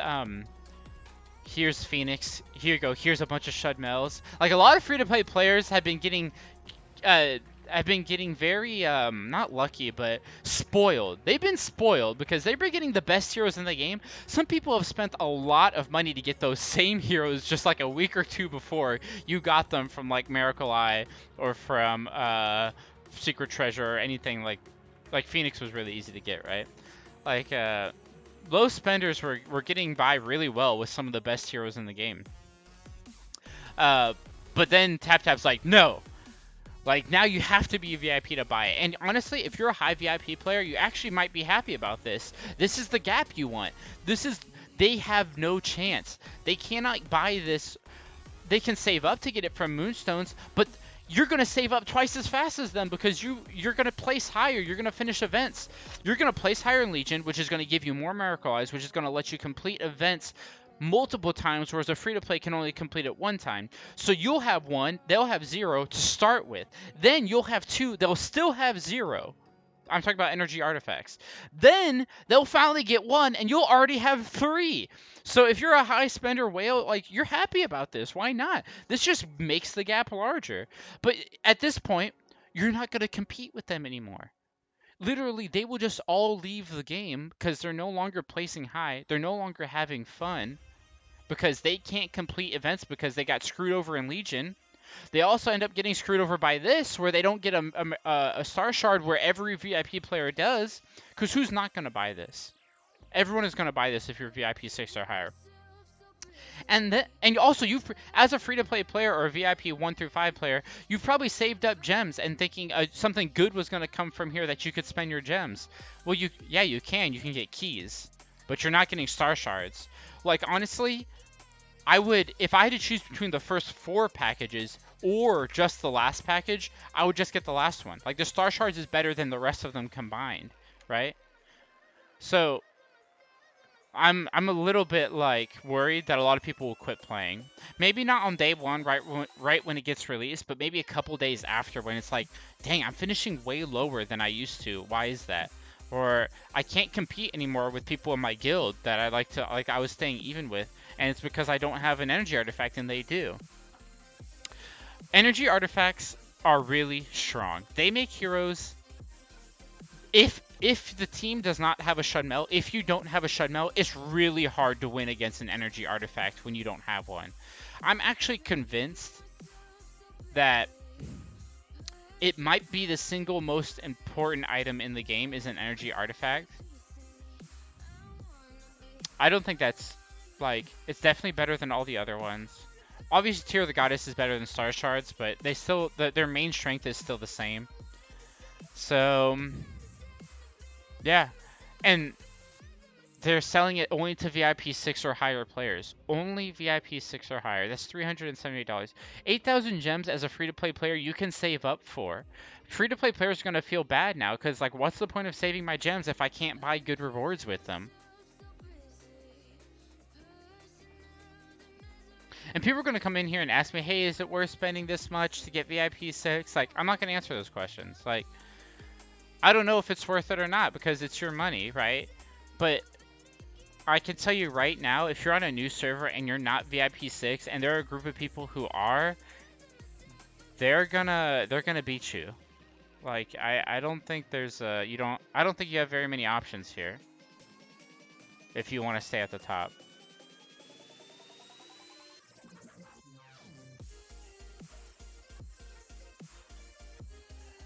Phoenix. Here you go. Here's a bunch of Shudmels. Like, a lot of free-to-play players have been getting very, not lucky, but spoiled. They've been spoiled because they've been getting the best heroes in the game. Some people have spent a lot of money to get those same heroes just like a week or 2 before you got them from, like, Miracle Eye or from Secret Treasure or anything like Phoenix was really easy to get, right? Like, low spenders were getting by really well with some of the best heroes in the game. But then TapTap's like, no. Like, now you have to be a VIP to buy it. And honestly, if you're a high VIP player, you actually might be happy about this. This is the gap you want. They have no chance. They cannot buy this. They can save up to get it from Moonstones, but you're going to save up twice as fast as them because you're going to place higher. You're going to finish events. You're going to place higher in Legion, which is going to give you more Miracle Eyes, which is going to let you complete events multiple times, whereas a free-to-play can only complete it one time. So you'll have 1, they'll have 0 to start with. Then you'll have 2, they'll still have 0. I'm talking about energy artifacts. Then they'll finally get 1, and you'll already have 3. So if you're a high spender whale, like, you're happy about this. Why not? This just makes the gap larger. But at this point, you're not going to compete with them anymore. Literally, they will just all leave the game because they're no longer placing high. They're no longer having fun because they can't complete events because they got screwed over in Legion. They also end up getting screwed over by this, where they don't get a Star Shard where every VIP player does, because who's not going to buy this? Everyone is going to buy this if you're VIP 6 or higher. And also you've as a free to play player or a VIP 1 through 5 player, you've probably saved up gems and thinking something good was going to come from here that you could spend your gems. Well, you can get keys, but you're not getting star shards. Like honestly, I would, if I had to choose between the first 4 packages or just the last package, I would just get the last one. Like the star shards is better than the rest of them combined, right? So I'm a little bit like worried that a lot of people will quit playing. Maybe not on day one, right when it gets released, but maybe a couple days after when it's like, dang, I'm finishing way lower than I used to. Why is that? Or I can't compete anymore with people in my guild that I was staying even with, and it's because I don't have an energy artifact and they do. Energy artifacts are really strong. They make heroes. If the team does not have a Shunmel, if you don't have a Shunmel, it's really hard to win against an energy artifact when you don't have one. I'm actually convinced that it might be the single most important item in the game is an energy artifact. I don't think that's, like, it's definitely better than all the other ones. Obviously, Tear of the Goddess is better than Star Shards, but they still, their main strength is still the same. So, yeah. And they're selling it only to VIP 6 or higher players. Only VIP 6 or higher. That's $378. 8,000 gems as a free-to-play player you can save up for. Free-to-play players are going to feel bad now because, like, what's the point of saving my gems if I can't buy good rewards with them? And people are going to come in here and ask me, hey, is it worth spending this much to get VIP 6? Like, I'm not going to answer those questions. Like, I don't know if it's worth it or not because it's your money, right? But I can tell you right now, if you're on a new server and you're not VIP 6 and there are a group of people who are, they're gonna beat you. Like I don't think there's I don't think you have very many options here if you want to stay at the top.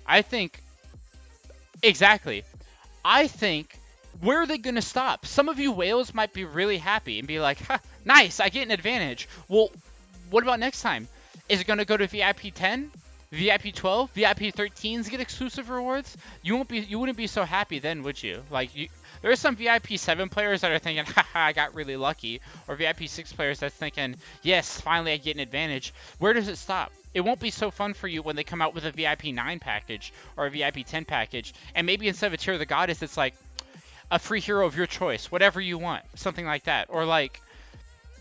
I think exactly. I think where are they going to stop? Some of you whales might be really happy and be like, ha, nice, I get an advantage. Well, what about next time? Is it going to go to VIP 10? VIP 12? VIP 13s get exclusive rewards? You wouldn't be so happy then, would you? Like there are some VIP 7 players that are thinking, haha, I got really lucky. Or VIP 6 players that's thinking, yes, finally I get an advantage. Where does it stop? It won't be so fun for you when they come out with a VIP 9 package or a VIP 10 package. And maybe instead of a Tear of the Goddess, it's like a free hero of your choice, whatever you want. Something like that. Or like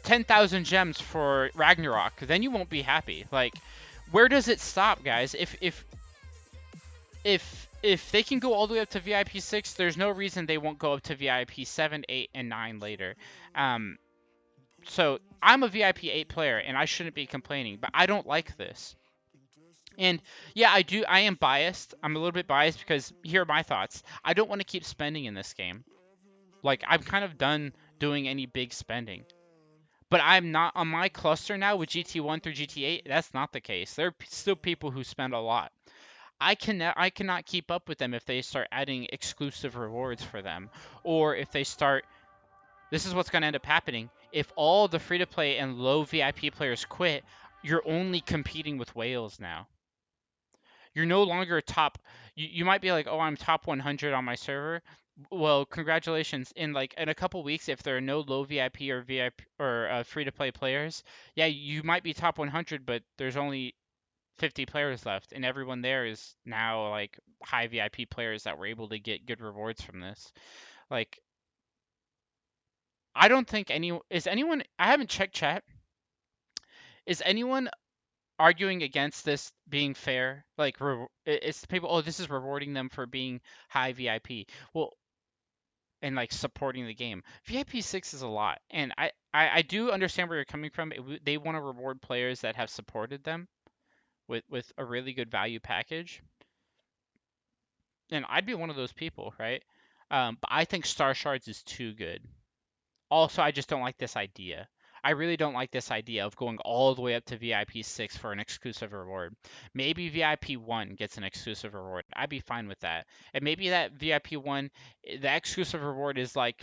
10,000 gems for Ragnarok. Then you won't be happy. Like, where does it stop, guys? If they can go all the way up to VIP 6, there's no reason they won't go up to VIP 7, 8, and 9 later. So I'm a VIP 8 player, and I shouldn't be complaining, but I don't like this. And yeah, I am biased. I'm a little bit biased because here are my thoughts. I don't want to keep spending in this game. Like, I'm kind of done doing any big spending. But I'm not on my cluster now with GT1 through GT8. That's not the case. There are still people who spend a lot. I cannot keep up with them if they start adding exclusive rewards for them, or if they start. This is what's going to end up happening. If all the free-to-play and low VIP players quit, you're only competing with whales now. You're no longer top. You might be like, oh, I'm top 100 on my server. Well, congratulations. In a couple weeks, if there are no low VIP or VIP or free-to-play players, yeah, you might be top 100, but there's only 50 players left, and everyone there is now like high VIP players that were able to get good rewards from this. Like, I don't think anyone. I haven't checked chat. Is anyone arguing against this being fair? Like, it's people. Oh, this is rewarding them for being high VIP. Well, and like supporting the game. VIP 6 is a lot, and I do understand where you're coming from. They want to reward players that have supported them with a really good value package. And I'd be one of those people, right? But I think Star Shards is too good. Also, I just don't like this idea. I really don't like this idea of going all the way up to VIP 6 for an exclusive reward. Maybe VIP 1 gets an exclusive reward. I'd be fine with that. And maybe that VIP 1, the exclusive reward is like,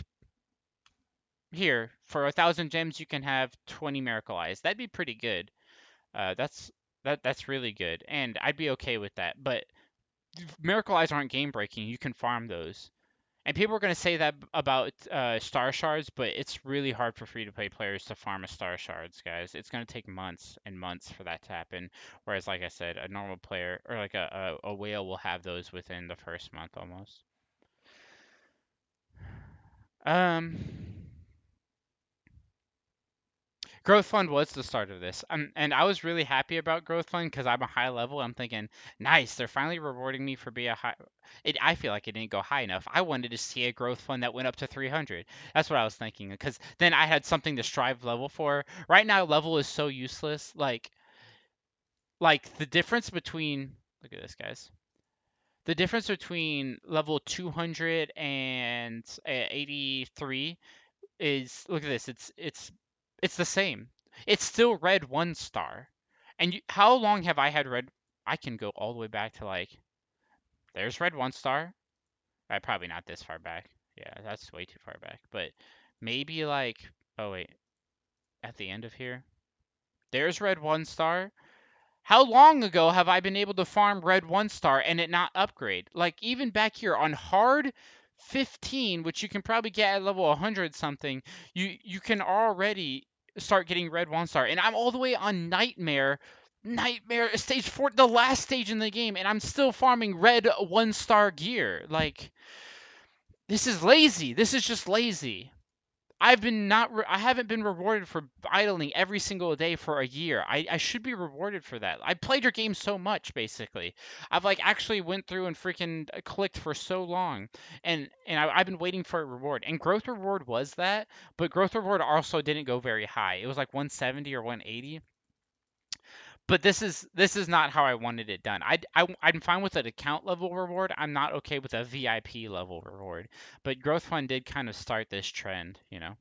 here for 1,000 gems you can have 20 miracle eyes. That'd be pretty good. That's really good, and I'd be okay with that. But miracle eyes aren't game breaking. You can farm those. And people are going to say that about star shards, but it's really hard for free to play players to farm a star shards, guys. It's going to take months and months for that to happen. Whereas, like I said, a normal player or like a whale will have those within the first month almost. Um, Growth Fund was the start of this. And I was really happy about Growth Fund because I'm a high level. I'm thinking, nice, they're finally rewarding me for being a high. I feel like it didn't go high enough. I wanted to see a Growth Fund that went up to 300. That's what I was thinking because then I had something to strive level for. Right now, level is so useless. Like the difference between, look at this, guys. The difference between level 200 and 83 is, look at this. It's the same. It's still red 1 star. And how long have I had red? I can go all the way back to like there's red 1 star. Probably not this far back. Yeah, that's way too far back. But maybe like, oh wait, at the end of here. There's red 1 star. How long ago have I been able to farm red 1 star and it not upgrade? Like even back here on hard 15, which you can probably get at level 100 something, you can already start getting red 1 star. And I'm all the way on Nightmare stage 4, the last stage in the game, and I'm still farming red 1 star gear. Like this is lazy. This is just lazy. I haven't been rewarded for idling every single day for a year. I should be rewarded for that. I played your game so much, basically. I've like actually went through and freaking clicked for so long, and I've been waiting for a reward. And growth reward was that, but growth reward also didn't go very high. It was like 170 or 180. But this is not how I wanted it done. I'm fine with an account level reward. I'm not okay with a VIP level reward. But growth fund did kind of start this trend, you know.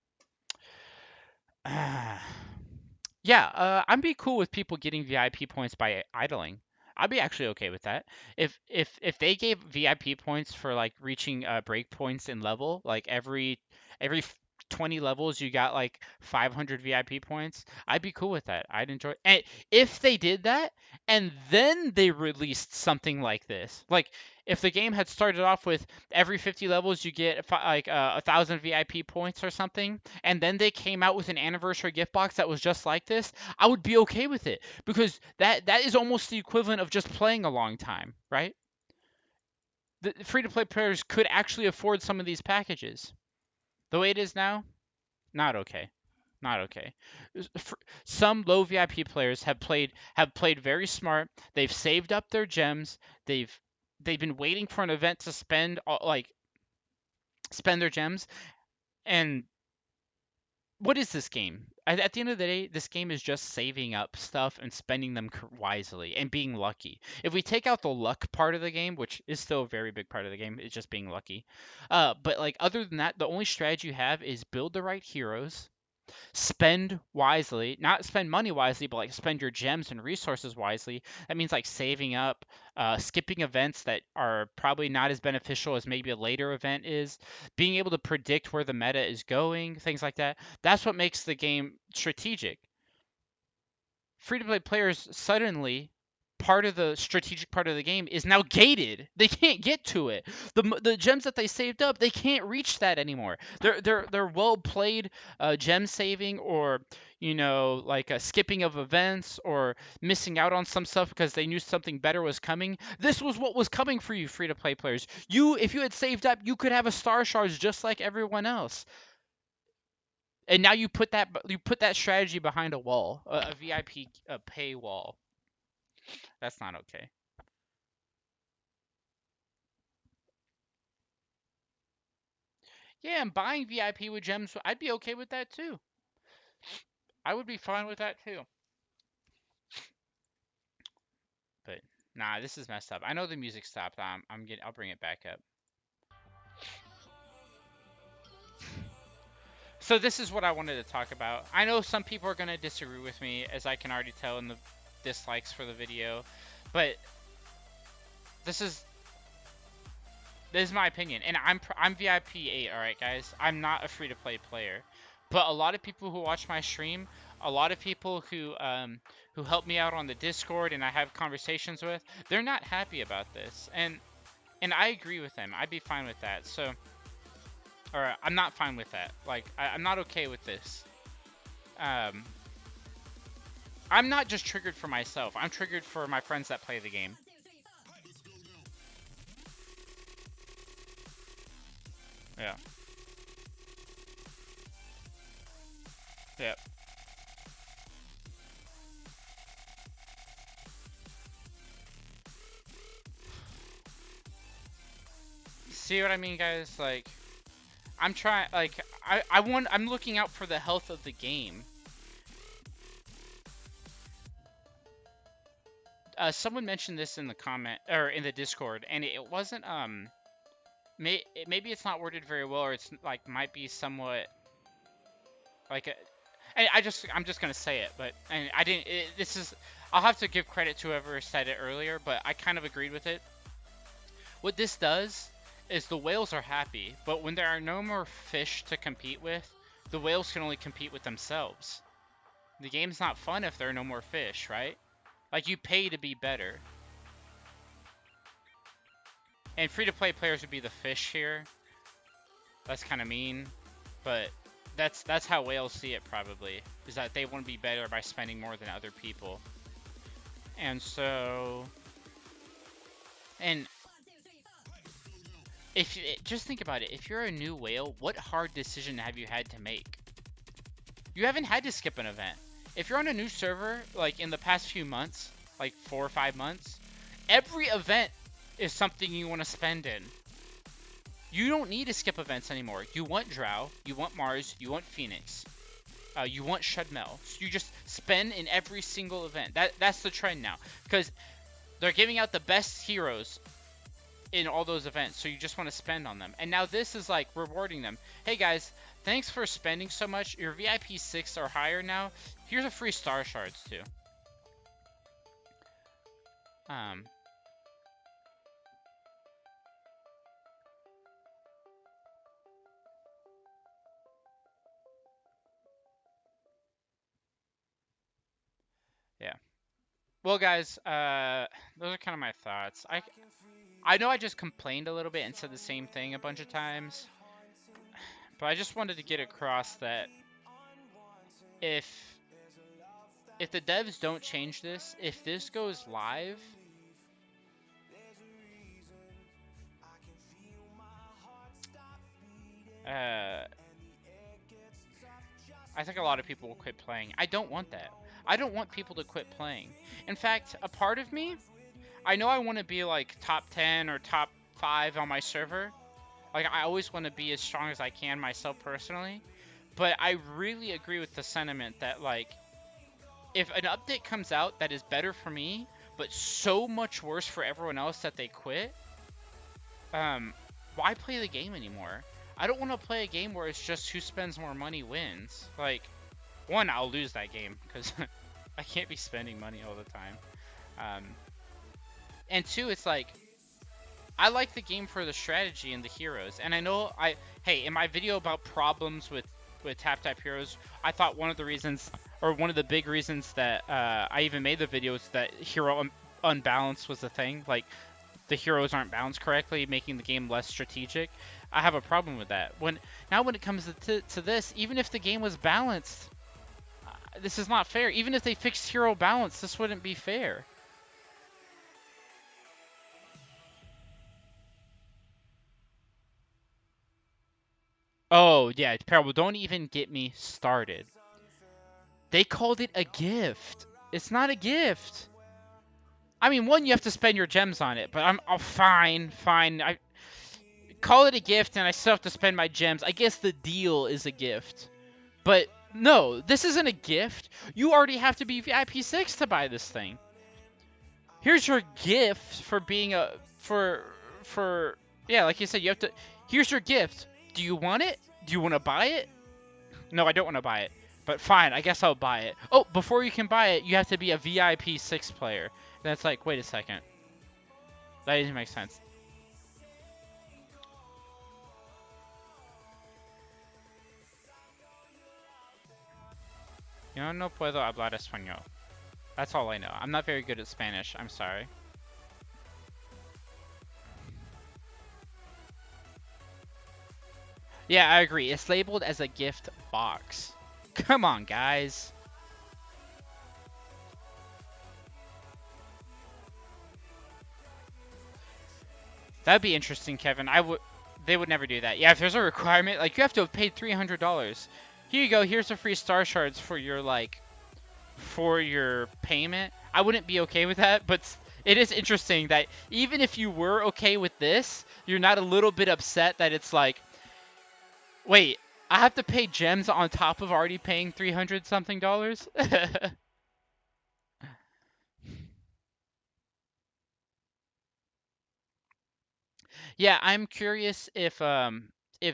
Yeah, I'd be cool with people getting VIP points by idling. I'd be actually okay with that. If they gave VIP points for like reaching break points in level, like every 20 levels you got like 500 VIP points, I'd be cool with that. I'd enjoy. And if they did that and then they released something like this, like if the game had started off with every 50 levels you get like 1,000 VIP points or something, and then they came out with an anniversary gift box that was just like this, I would be okay with it because that is almost the equivalent of just playing a long time, right? The free to play players could actually afford some of these packages. The way it is now, not okay. Not okay. Some low VIP players have played very smart. They've saved up their gems. They've been waiting for an event to spend their gems. And what is this game? At the end of the day, this game is just saving up stuff and spending them wisely and being lucky. If we take out the luck part of the game, which is still a very big part of the game, it's just being lucky. But like other than that, the only strategy you have is build the right heroes, spend wisely, not spend money wisely, but like spend your gems and resources wisely. That means like saving up, skipping events that are probably not as beneficial as maybe a later event is, being able to predict where the meta is going, things like that. That's what makes the game strategic. Free to play players suddenly part of the strategic part of the game is now gated. They can't get to it. The gems that they saved up, they can't reach that anymore. They're well played gem saving or like a skipping of events or missing out on some stuff because they knew something better was coming. This was what was coming for you free to play players. If you had saved up, you could have a star shards just like everyone else. And now you put that strategy behind a wall, a VIP pay wall. That's not okay. Yeah, and buying VIP with gems, I'd be okay with that too. I would be fine with that too. But nah, this is messed up. I know the music stopped. I'll bring it back up. So this is what I wanted to talk about. I know some people are gonna disagree with me, as I can already tell in the dislikes for the video, but this is this is my opinion, and I'm VIP 8. All right, guys. I'm not a free to play player, But a lot of people who watch my stream, a lot of people who help me out on the Discord and I have conversations with, they're not happy about this, and I agree with them. I'd be fine with that. So, or I'm not fine with that. Like I'm not okay with this. Um, I'm not just triggered for myself. I'm triggered for my friends that play the game. Yeah. Yeah. See what I mean, guys? Like, I'm trying. Like, I'm looking out for the health of the game. Someone mentioned this in the comment or in the Discord, and it wasn't maybe it's not worded very well, or it's like might be somewhat like a, and I'm just gonna say it, but and I didn't. This is I'll have to give credit to whoever said it earlier, but I kind of agreed with it. What this does is the whales are happy, but when there are no more fish to compete with, the whales can only compete with themselves. The game's not fun if there are no more fish, right? Like, you pay to be better. And free-to-play players would be the fish here. That's kind of mean, but that's how whales see it probably, is that they want to be better by spending more than other people. And so, and if just think about it, if you're a new whale, what hard decision have you had to make? You haven't had to skip an event. If you're on a new server, like in the past few months, like 4 or 5 months, every event is something you want to spend in. You don't need to skip events anymore. You want Drow, you want Mars, you want Phoenix, you want Shudmel. So you just spend in every single event. That's the trend now, because they're giving out the best heroes in all those events, so you just want to spend on them. And now this is like rewarding them. Hey guys, thanks for spending so much. Your VIP 6 or higher now. Here's a free star shards too. Yeah. Well, guys, those are kind of my thoughts. I know I just complained a little bit and said the same thing a bunch of times, but I just wanted to get across that if the devs don't change this, if this goes live, I think a lot of people will quit playing. I don't want that. I don't want people to quit playing. In fact, a part of me, I know I want to be like top 10 or top 5 on my server. Like, I always want to be as strong as I can myself personally. But I really agree with the sentiment that, like, if an update comes out that is better for me, but so much worse for everyone else that they quit, why play the game anymore? I don't want to play a game where it's just who spends more money wins. Like, one, I'll lose that game because I can't be spending money all the time. And two, it's like, I like the game for the strategy and the heroes. And I know hey, in my video about problems with TapTap Heroes, I thought one of the reasons, or one of the big reasons that I even made the video is that hero unbalance was the thing. Like, the heroes aren't balanced correctly, making the game less strategic. I have a problem with that. Now when it comes to this, even if the game was balanced, this is not fair. Even if they fixed hero balance, this wouldn't be fair. Oh, yeah, Parable, don't even get me started. They called it a gift. It's not a gift. I mean, one, you have to spend your gems on it, but I'm fine. I call it a gift, and I still have to spend my gems. I guess the deal is a gift. But no, this isn't a gift. You already have to be VIP 6 to buy this thing. Here's your gift for being yeah, like you said, you have to. Here's your gift. Do you want it? Do you want to buy it? No, I don't want to buy it. But fine, I guess I'll buy it. Oh, before you can buy it, you have to be a VIP 6 player. And it's like, wait a second. That doesn't make sense. Yo no puedo hablar español. That's all I know. I'm not very good at Spanish. I'm sorry. Yeah, I agree. It's labeled as a gift box. Come on, guys. That'd be interesting, Kevin. They would never do that. Yeah, if there's a requirement, like you have to have paid $300. Here you go. Here's a free star shards for your for your payment. I wouldn't be okay with that, but it is interesting that even if you were okay with this, you're not a little bit upset that it's like, wait, I have to pay gems on top of already paying 300 something dollars? Yeah, I'm curious if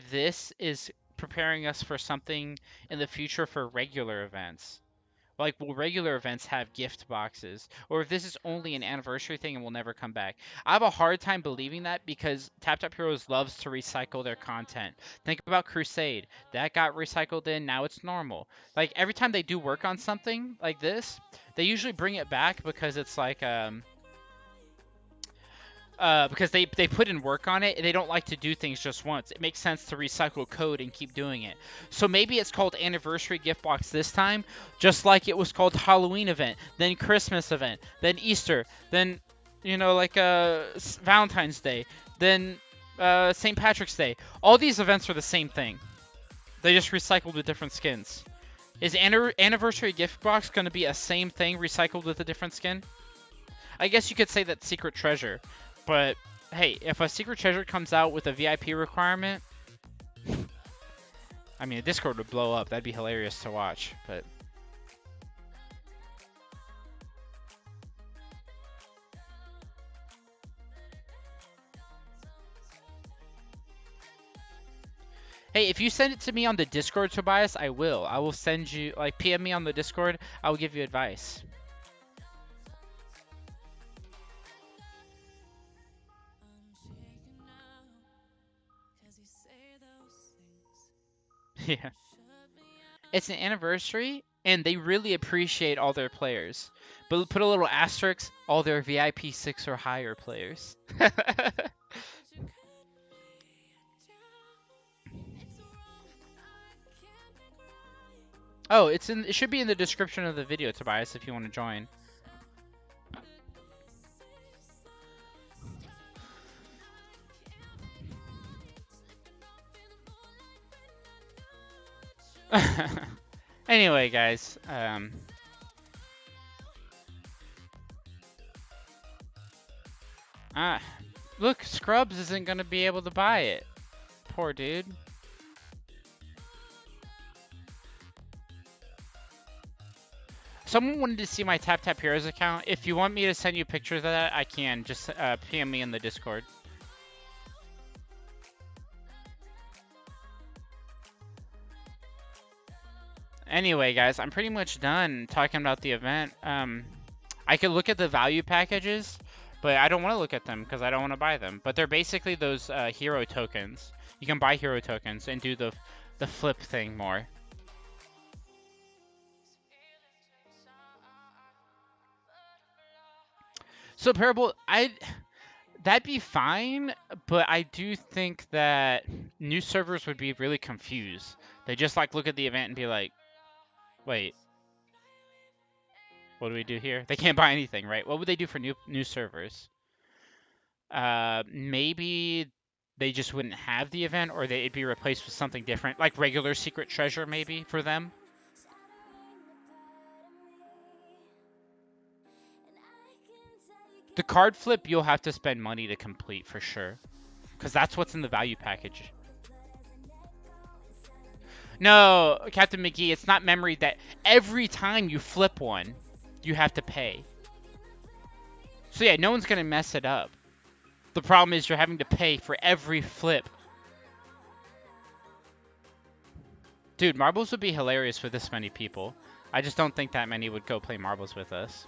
this is preparing us for something in the future for regular events. Like, will regular events have gift boxes? Or if this is only an anniversary thing and will never come back? I have a hard time believing that because TapTap Heroes loves to recycle their content. Think about Crusade. That got recycled in, now it's normal. Like, every time they do work on something like this, they usually bring it back because it's like, because they put in work on it and they don't like to do things just once. It makes sense to recycle code and keep doing it. So maybe it's called Anniversary Gift Box this time, just like it was called Halloween event, then Christmas event, then Easter, then Valentine's Day, then St. Patrick's Day. All these events are the same thing. They just recycled with different skins. Is Anniversary Gift Box going to be a same thing recycled with a different skin? I guess you could say that Secret Treasure, but hey, if a Secret Treasure comes out with a VIP requirement, I mean, Discord would blow up. That'd be hilarious to watch. But hey, if you send it to me on the Discord, Tobias, I will. I will send you, like, PM me on the Discord. I will give you advice. Yeah. It's an anniversary, and they really appreciate all their players. But put a little asterisk, all their VIP 6 or higher players. Oh, it should be in the description of the video, Tobias, if you want to join. Anyway, guys, ah, look, Scrubs isn't gonna be able to buy it. Poor dude. Someone wanted to see my TapTap Heroes account. If you want me to send you pictures of that, I can. Just PM me in the Discord. Anyway, guys, I'm pretty much done talking about the event. I could look at the value packages, but I don't want to look at them because I don't want to buy them. But they're basically those hero tokens. You can buy hero tokens and do the flip thing more. So Parable, that'd be fine, but I do think that new servers would be really confused. They just like look at the event and be like, wait, what do we do here? They can't buy anything, right? What would they do for new servers? Maybe they just wouldn't have the event, or it'd be replaced with something different, like regular secret treasure, maybe for them. The card flip, you'll have to spend money to complete for sure, because that's what's in the value package. No, Captain McGee, it's not memory that every time you flip one, you have to pay. So yeah, no one's gonna mess it up. The problem is you're having to pay for every flip. Dude, marbles would be hilarious with this many people. I just don't think that many would go play marbles with us.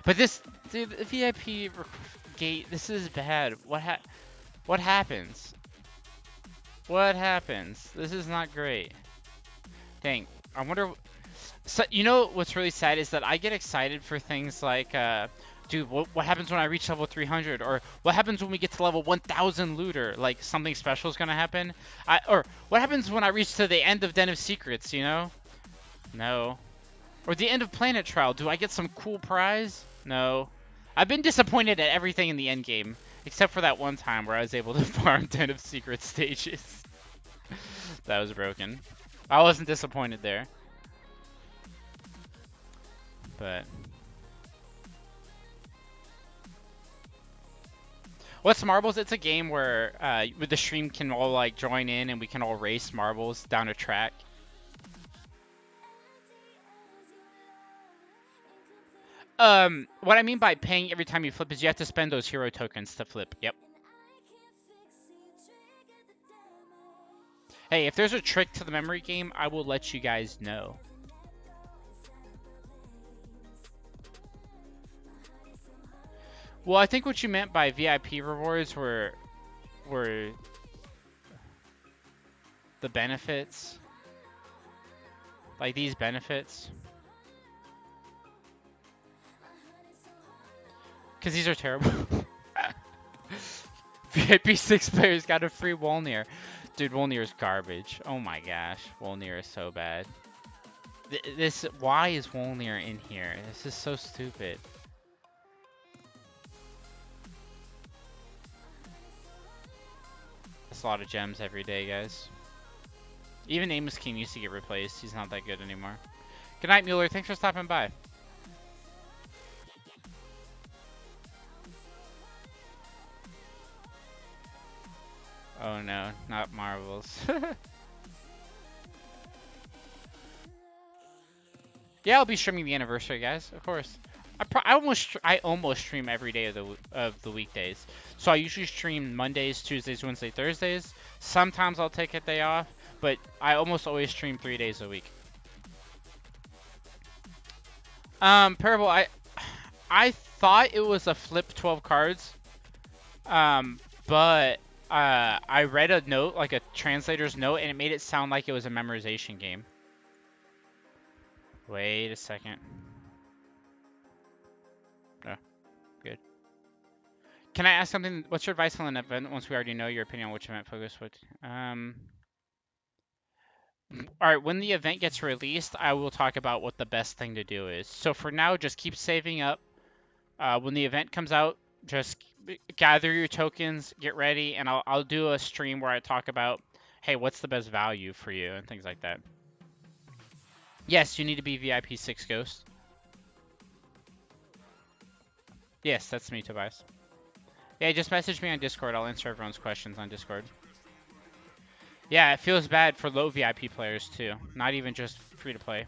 But this, dude, the VIP gate. This is bad. What happens? What happens? This is not great. Dang. I wonder. So, you know what's really sad is that I get excited for things like, dude, what happens when I reach level 300? Or what happens when we get to level 1000 looter? Like, something special is gonna happen? Or what happens when I reach to the end of Den of Secrets, you know? No. Or the end of Planet Trial. Do I get some cool prize? No. I've been disappointed at everything in the end game, except for that one time where I was able to farm Den of Secret stages. That was broken. I wasn't disappointed there. But what's marbles? It's a game where with the stream can all like join in and we can all race marbles down a track. What I mean by paying every time you flip is you have to spend those hero tokens to flip. Yep. Hey, if there's a trick to the memory game, I will let you guys know. Well, I think what you meant by VIP rewards were the benefits. Like these benefits. Because these are terrible. VIP 6 players got a free Wolnir. Dude, Wolnir is garbage. Oh my gosh. Wolnir is so bad. Why is Wolnir in here? This is so stupid. That's a lot of gems every day, guys. Even Amos King used to get replaced. He's not that good anymore. Good night, Mueller. Thanks for stopping by. Oh no, not marbles. Yeah, I'll be streaming the anniversary, guys. Of course. I almost stream every day of the weekdays. So I usually stream Mondays, Tuesdays, Wednesdays, Thursdays. Sometimes I'll take a day off, but I almost always stream 3 days a week. Parable, I thought it was a flip 12 cards. But I read a note, like a translator's note, and it made it sound like it was a memorization game. Wait a second. Oh, good. Can I ask something? What's your advice on an event once we already know your opinion on which event focus would? Alright, when the event gets released, I will talk about what the best thing to do is. So for now, just keep saving up. When the event comes out, just gather your tokens, get ready, and I'll do a stream where I talk about, hey, what's the best value for you, and things like that. Yes, you need to be VIP 6 Ghost. Yes, that's me, Tobias. Yeah, just message me on Discord. I'll answer everyone's questions on Discord. Yeah, it feels bad for low VIP players, too. Not even just free-to-play.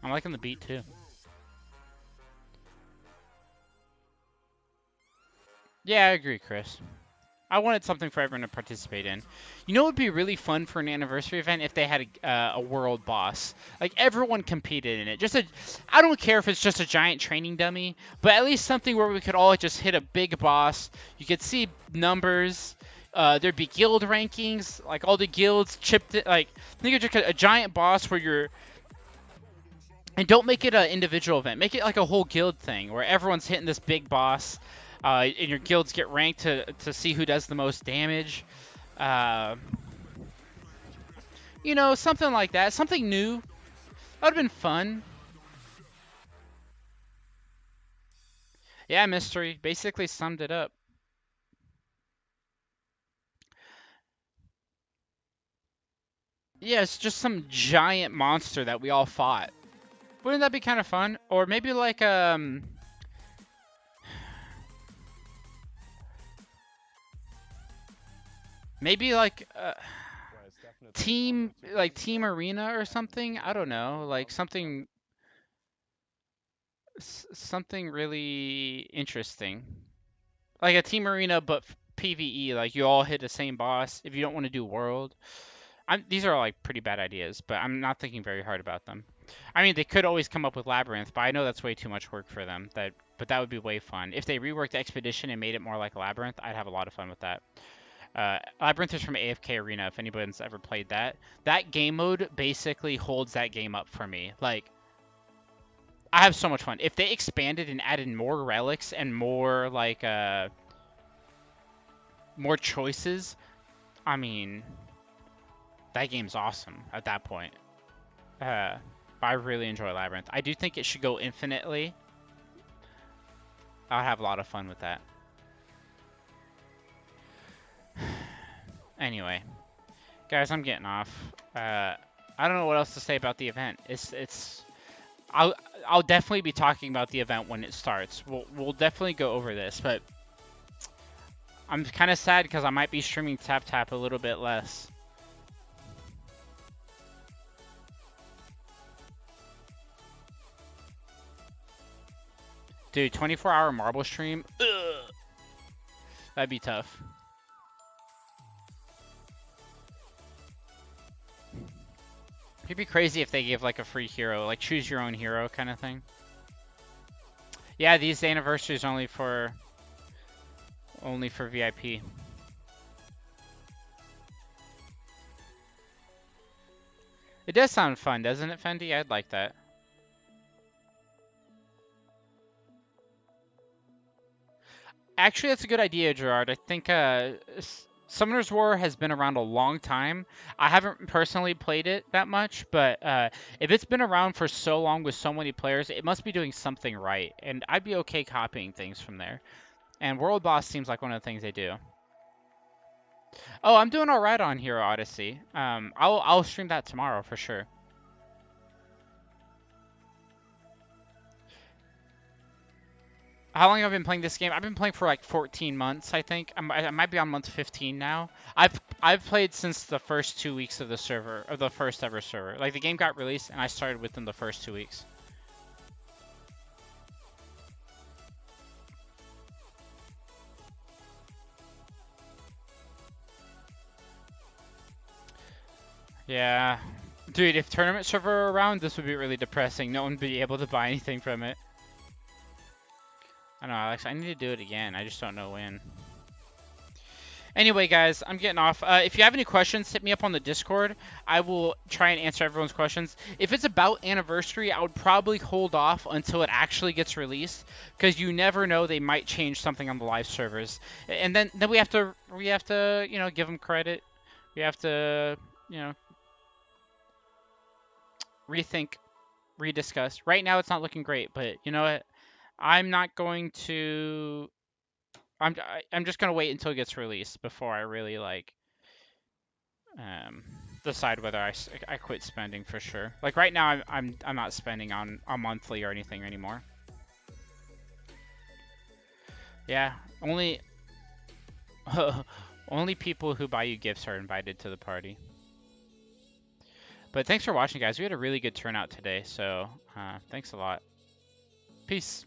I'm liking the beat, too. Yeah, I agree, Chris. I wanted something for everyone to participate in. You know what would be really fun for an anniversary event if they had a world boss. Like, everyone competed in it. I don't care if it's just a giant training dummy, but at least something where we could all just hit a big boss. You could see numbers. There'd be guild rankings, like all the guilds chipped it. Like, think of just a giant boss where you're And don't make it an individual event. Make it like a whole guild thing where everyone's hitting this big boss, and your guilds get ranked to see who does the most damage. Uh, you know, something like that. Something new. That would have been fun. Yeah, Mystery basically summed it up. Yeah, it's just some giant monster that we all fought. Wouldn't that be kind of fun? Or maybe like maybe like team arena or something. I don't know, like something really interesting, like a team arena but PVE. Like you all hit the same boss. If you don't want to do world, these are all like pretty bad ideas, but I'm not thinking very hard about them. I mean, they could always come up with Labyrinth, but I know that's way too much work for them. But that would be way fun. If they reworked Expedition and made it more like Labyrinth, I'd have a lot of fun with that. Labyrinth is from AFK Arena, if anybody's ever played that. That game mode basically holds that game up for me. Like, I have so much fun. If they expanded and added more relics and more, like, more choices, I mean, that game's awesome at that point. I really enjoy Labyrinth. I do think it should go infinitely. I'll have a lot of fun with that. Anyway, guys, I'm getting off. I don't know what else to say about the event. I'll I'll definitely be talking about the event when it starts. We'll definitely go over this, but I'm kind of sad because I might be streaming TapTap a little bit less. Dude, 24-hour marble stream? Ugh, that'd be tough. It'd be crazy if they gave like a free hero, like choose your own hero kind of thing. Yeah, these anniversaries only for VIP. It does sound fun, doesn't it, Fendi? I'd like that. Actually, that's a good idea, Gerard. I think Summoner's War has been around a long time. I haven't personally played it that much, but if it's been around for so long with so many players, it must be doing something right. And I'd be okay copying things from there. And World Boss seems like one of the things they do. Oh, I'm doing all right on Hero Odyssey. I'll stream that tomorrow for sure. How long have I been playing this game? I've been playing for like 14 months, I think. I might be on month 15 now. I've played since the first 2 weeks of the server, of the first ever server. Like the game got released, and I started within the first 2 weeks. Yeah, dude, if tournament server were around, this would be really depressing. No one would be able to buy anything from it. I know, Alex. I need to do it again. I just don't know when. Anyway, guys, I'm getting off. If you have any questions, hit me up on the Discord. I will try and answer everyone's questions. If it's about Anniversary, I would probably hold off until it actually gets released, because you never know, they might change something on the live servers, and then we have to give them credit. We have to you know rethink, rediscuss. Right now, it's not looking great, but you know what? I'm not going to. I'm just gonna wait until it gets released before I really um, decide whether I quit spending for sure. Like right now, I'm not spending on a monthly or anything anymore. Yeah, only only people who buy you gifts are invited to the party. But thanks for watching, guys. We had a really good turnout today, so thanks a lot. Peace.